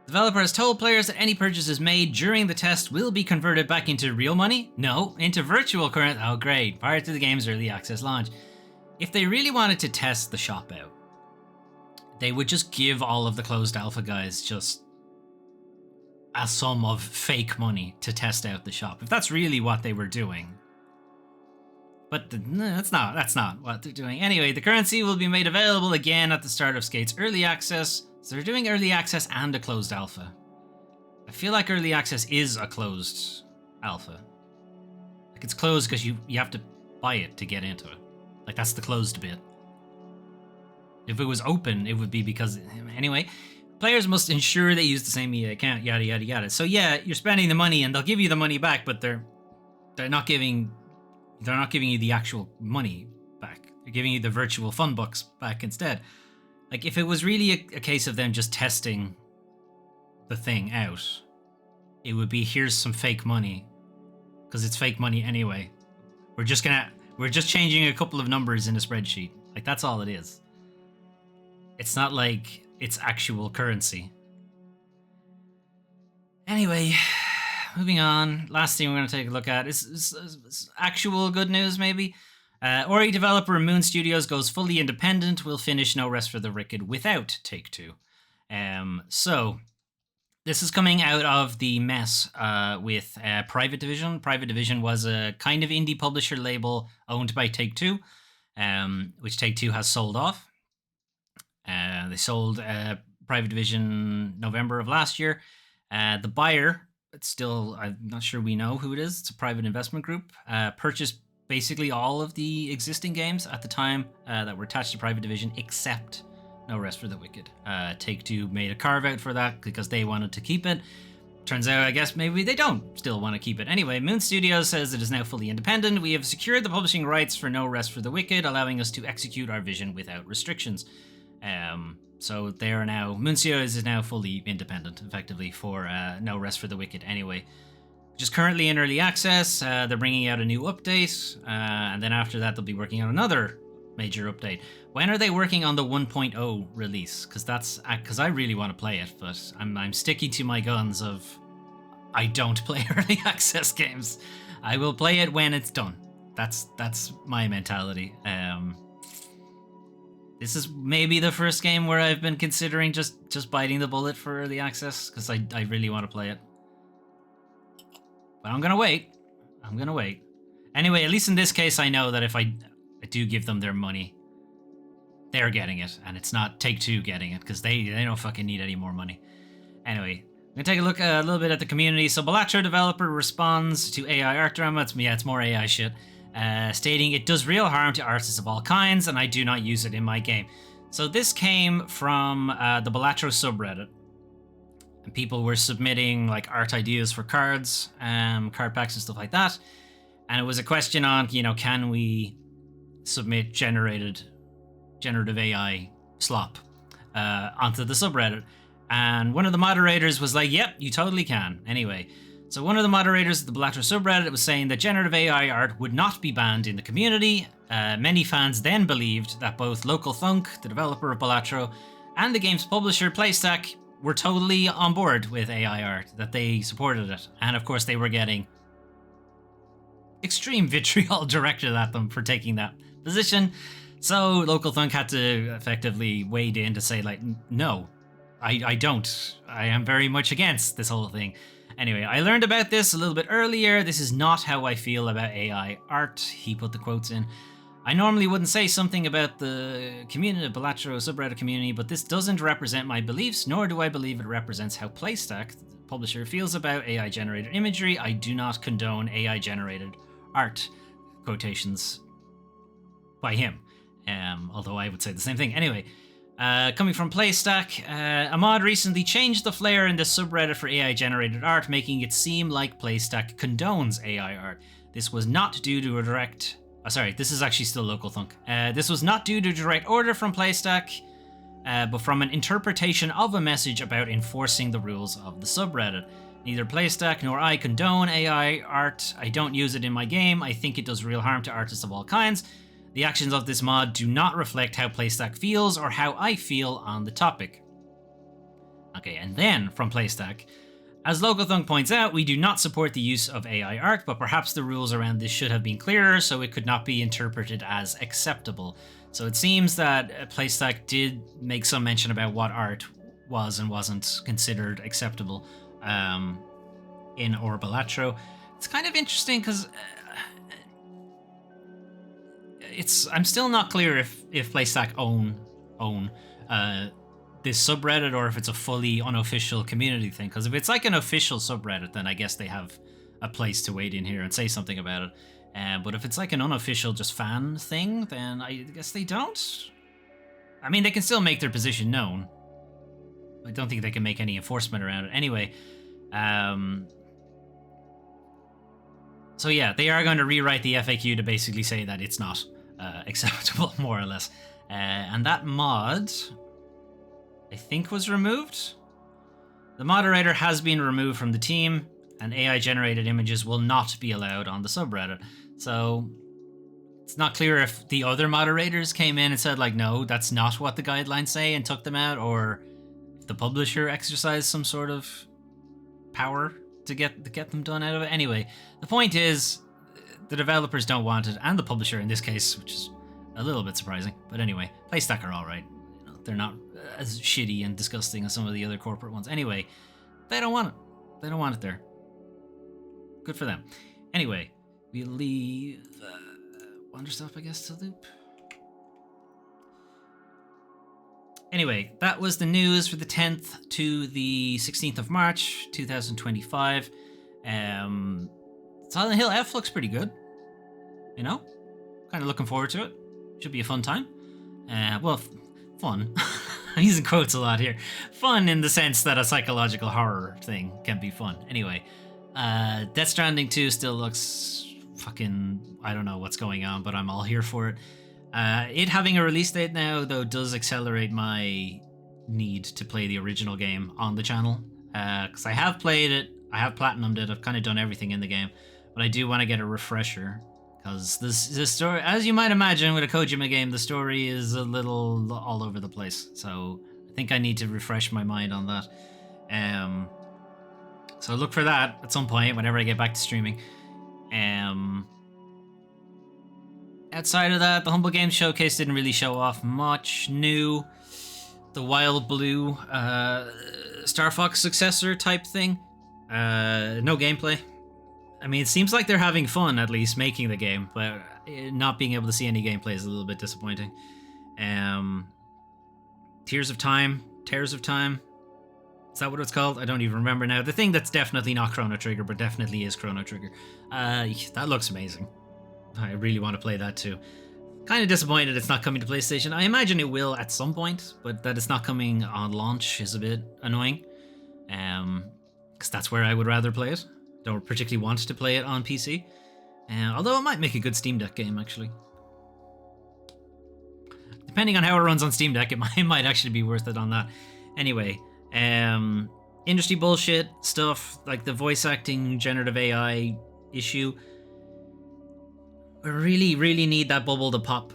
the developer has told players that any purchases made during the test will be converted back into real money? No, into virtual currency. Oh great, prior to the game's early access launch. If they really wanted to test the shop out, they would just give all of the closed alpha guys just a sum of fake money to test out the shop. If that's really what they were doing. But no, that's not what they're doing. Anyway, the currency will be made available again at the start of Skate's early access. So they're doing early access and a closed alpha. I feel like early access is a closed alpha. Like it's closed because you have to buy it to get into it. Like, that's the closed bit. If it was open, it would be because... Anyway, players must ensure they use the same EA account, yada, yada, yada. So yeah, you're spending the money and they'll give you the money back, but they're not giving you the actual money back. They're giving you the virtual fun bucks back instead. Like, if it was really a case of them just testing the thing out, it would be, here's some fake money. Because it's fake money anyway. We're just changing a couple of numbers in a spreadsheet. Like, that's all it is. It's not like it's actual currency. Anyway, moving on. Last thing we're going to take a look at is actual good news, maybe. Ori developer Moon Studios goes fully independent. Will finish No Rest for the Wicked without Take-Two. So, this is coming out of the mess with Private Division. Private Division was a kind of indie publisher label owned by Take-Two, which Take-Two has sold off. They sold Private Division November of last year. The buyer, it's still, I'm not sure we know who it is. It's a private investment group. Purchased basically all of the existing games at the time that were attached to Private Division, except No Rest for the Wicked. Take-Two made a carve-out for that because they wanted to keep it. Turns out, I guess, maybe they don't still want to keep it. Anyway, Moon Studios says it is now fully independent. We have secured the publishing rights for No Rest for the Wicked, allowing us to execute our vision without restrictions. So they are now... Moon Studios is now fully independent, effectively, for No Rest for the Wicked anyway. Just currently in early access. They're bringing out a new update, and then after that they'll be working on another major update. When are they working on the 1.0 release? Because I really want to play it, but I'm sticking to my guns of I don't play early access games. I will play it when it's done. That's my mentality. This is maybe the first game where I've been considering just biting the bullet for early access because I really want to play it. But I'm gonna wait. Anyway, at least in this case, I know that if I do give them their money, they're getting it, and it's not Take-Two getting it, because they don't fucking need any more money. Anyway, I'm gonna take a look a little bit at the community. So Balatro developer responds to AI art drama. It's more AI shit. Stating it does real harm to artists of all kinds, and I do not use it in my game. So this came from the Balatro subreddit. And people were submitting like art ideas for cards, card packs and stuff like that. And it was a question on, can we submit generative AI slop onto the subreddit? And one of the moderators was like, yep, you totally can. Anyway, so one of the moderators of the Balatro subreddit was saying that generative AI art would not be banned in the community. Many fans then believed that both Local Thunk, the developer of Balatro, and the game's publisher, Playstack, were totally on board with AI art, that they supported it. And of course they were getting extreme vitriol directed at them for taking that position. So Local Thunk had to effectively wade in to say like, no, I don't. I am very much against this whole thing. Anyway, I learned about this a little bit earlier. This is not how I feel about AI art. He put the quotes in. I normally wouldn't say something about the community, Balatro subreddit community, but this doesn't represent my beliefs, nor do I believe it represents how Playstack, the publisher, feels about AI-generated imagery. I do not condone AI-generated art. Quotations by him. Although I would say the same thing. Anyway, coming from Playstack, a mod recently changed the flair in the subreddit for AI-generated art, making it seem like Playstack condones AI art. This was not due to a direct... this is actually still Local Thunk. This was not due to direct order from Playstack, but from an interpretation of a message about enforcing the rules of the subreddit. Neither Playstack nor I condone AI art. I don't use it in my game. I think it does real harm to artists of all kinds. The actions of this mod do not reflect how Playstack feels or how I feel on the topic. Okay, and then from Playstack, as Local Thunk points out, we do not support the use of AI art, but perhaps the rules around this should have been clearer so it could not be interpreted as acceptable. So it seems that Playstack did make some mention about what art was and wasn't considered acceptable in Balatro. It's kind of interesting because I'm still not clear if Playstack own this subreddit or if it's a fully unofficial community thing. Because if it's like an official subreddit, then I guess they have a place to wade in here and say something about it. But if it's like an unofficial just fan thing, then I guess they don't. I mean, they can still make their position known. I don't think they can make any enforcement around it. Anyway, so yeah, they are going to rewrite the FAQ to basically say that it's not acceptable, more or less. And that mod, I think, was removed. The moderator has been removed from the team, and AI-generated images will not be allowed on the subreddit. So it's not clear if the other moderators came in and said, like, no, that's not what the guidelines say, and took them out, or if the publisher exercised some sort of power to get them done out of it. Anyway, the point is, the developers don't want it, and the publisher in this case, which is a little bit surprising. But anyway, Playstack are all right. You know, they're not as shitty and disgusting as some of the other corporate ones. Anyway, they don't want it. They don't want it there. Good for them. Anyway, we'll leave Wonderstuff, I guess, to loop. Anyway, that was the news for the 10th to the 16th of March, 2025. Silent Hill F looks pretty good. You know? Kind of looking forward to it. Should be a fun time. Well, fun. I'm using quotes a lot here. Fun in the sense that a psychological horror thing can be fun. Anyway, Death Stranding 2 still looks fucking... I don't know what's going on, but I'm all here for it. It having a release date now, though, does accelerate my need to play the original game on the channel. Because I have played it, I have platinumed it, I've kind of done everything in the game. But I do want to get a refresher. Because this story, as you might imagine with a Kojima game, the story is a little all over the place. So I think I need to refresh my mind on that. So look for that at some point whenever I get back to streaming. Outside of that, the Humble Games Showcase didn't really show off much new. The Wild Blue Star Fox successor type thing. No gameplay. I mean, it seems like they're having fun, at least, making the game, but not being able to see any gameplay is a little bit disappointing. Tears of Time? Is that what it's called? I don't even remember now. The thing that's definitely not Chrono Trigger, but definitely is Chrono Trigger. That looks amazing. I really want to play that too. Kind of disappointed it's not coming to PlayStation. I imagine it will at some point, but that it's not coming on launch is a bit annoying. Because that's where I would rather play it. Don't particularly want to play it on PC. Although it might make a good Steam Deck game, actually. Depending on how it runs on Steam Deck, it might actually be worth it on that. Anyway, industry bullshit stuff, like the voice acting generative AI issue. We really need that bubble to pop.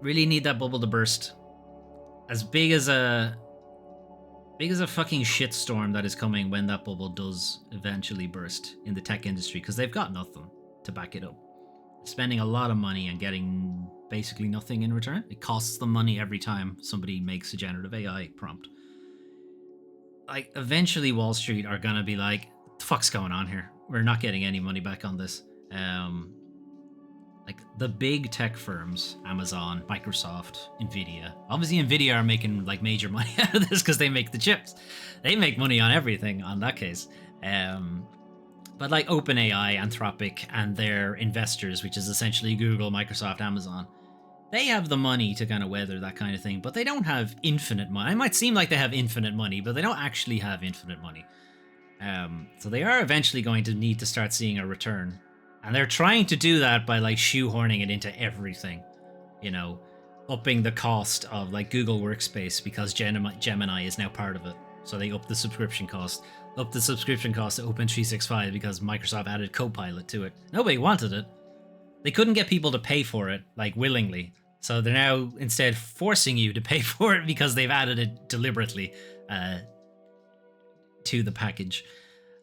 Really need that bubble to burst. As big as a fucking shitstorm that is coming when that bubble does eventually burst in the tech industry, because they've got nothing to back it up. Spending a lot of money and getting basically nothing in return. It costs them money every time somebody makes a generative AI prompt. Like, eventually Wall Street are gonna be like, what the fuck's going on here? We're not getting any money back on this. Like, the big tech firms, Amazon, Microsoft, Nvidia. Obviously, Nvidia are making, like, major money out of this because they make the chips. They make money on everything, on that case. But, like, OpenAI, Anthropic, and their investors, which is essentially Google, Microsoft, Amazon, they have the money to kind of weather that kind of thing, but they don't have infinite money. It might seem like they have infinite money, but they don't actually have infinite money. So they are eventually going to need to start seeing a return. And they're trying to do that by, like, shoehorning it into everything. You know, upping the cost of, like, Google Workspace because Gemini is now part of it. So they up the subscription cost. Up the subscription cost to Open365 because Microsoft added Copilot to it. Nobody wanted it. They couldn't get people to pay for it, like, willingly. So they're now instead forcing you to pay for it because they've added it deliberately to the package.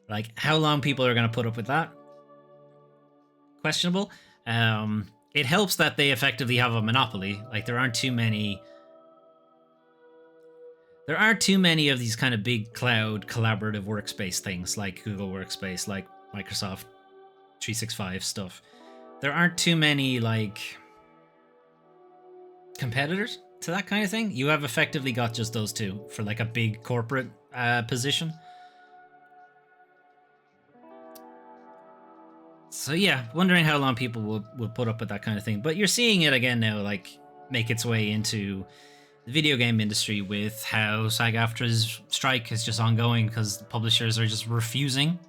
Like, how long people are going to put up with that? Questionable. It helps that they effectively have a monopoly. Like, there aren't too many of these kind of big cloud collaborative workspace things like Google Workspace, like Microsoft 365 stuff. There aren't too many, like, competitors to that kind of thing. You have effectively got just those two for, like, a big corporate position. So yeah, wondering how long people will put up with that kind of thing. But you're seeing it again now, like, make its way into the video game industry with how SAG-AFTRA's strike is just ongoing because publishers are just refusing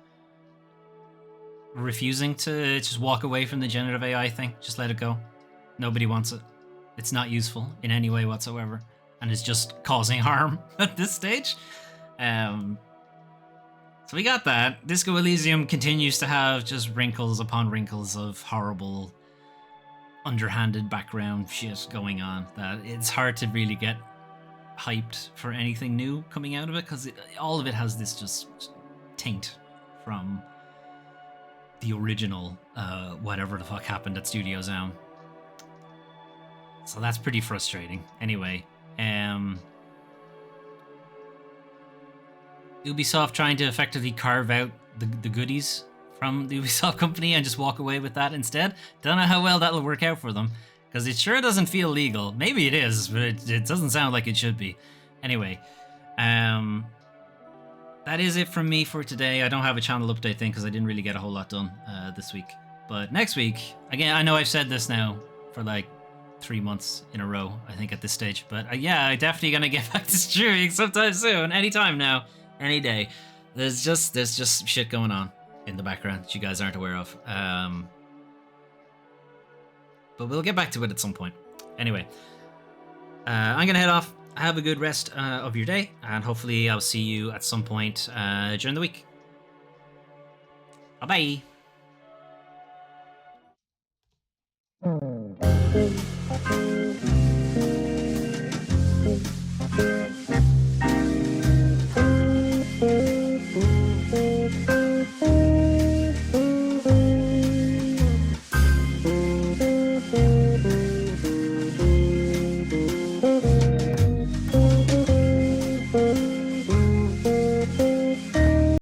to just walk away from the generative AI thing. Just let it go. Nobody wants it. It's not useful in any way whatsoever, and it's just causing harm at this stage. So we got that. Disco Elysium continues to have just wrinkles upon wrinkles of horrible, underhanded background shit going on that it's hard to really get hyped for anything new coming out of it because all of it has this just taint from the original whatever the fuck happened at Studio Zone. So that's pretty frustrating. Anyway, Ubisoft trying to effectively carve out the goodies from the Ubisoft company and just walk away with that instead. Don't know how well that'll work out for them, because it sure doesn't feel legal. Maybe it is, but it doesn't sound like it should be. Anyway, that is it from me for today. I don't have a channel update thing because I didn't really get a whole lot done this week. But next week, again, I know I've said this now for like 3 months in a row, I think, at this stage. But yeah, I'm definitely gonna get back to streaming sometime soon, anytime now, any day. There's just shit going on in the background that you guys aren't aware of. But we'll get back to it at some point. Anyway, I'm gonna head off. Have a good rest of your day, and hopefully I'll see you at some point during the week. Bye bye.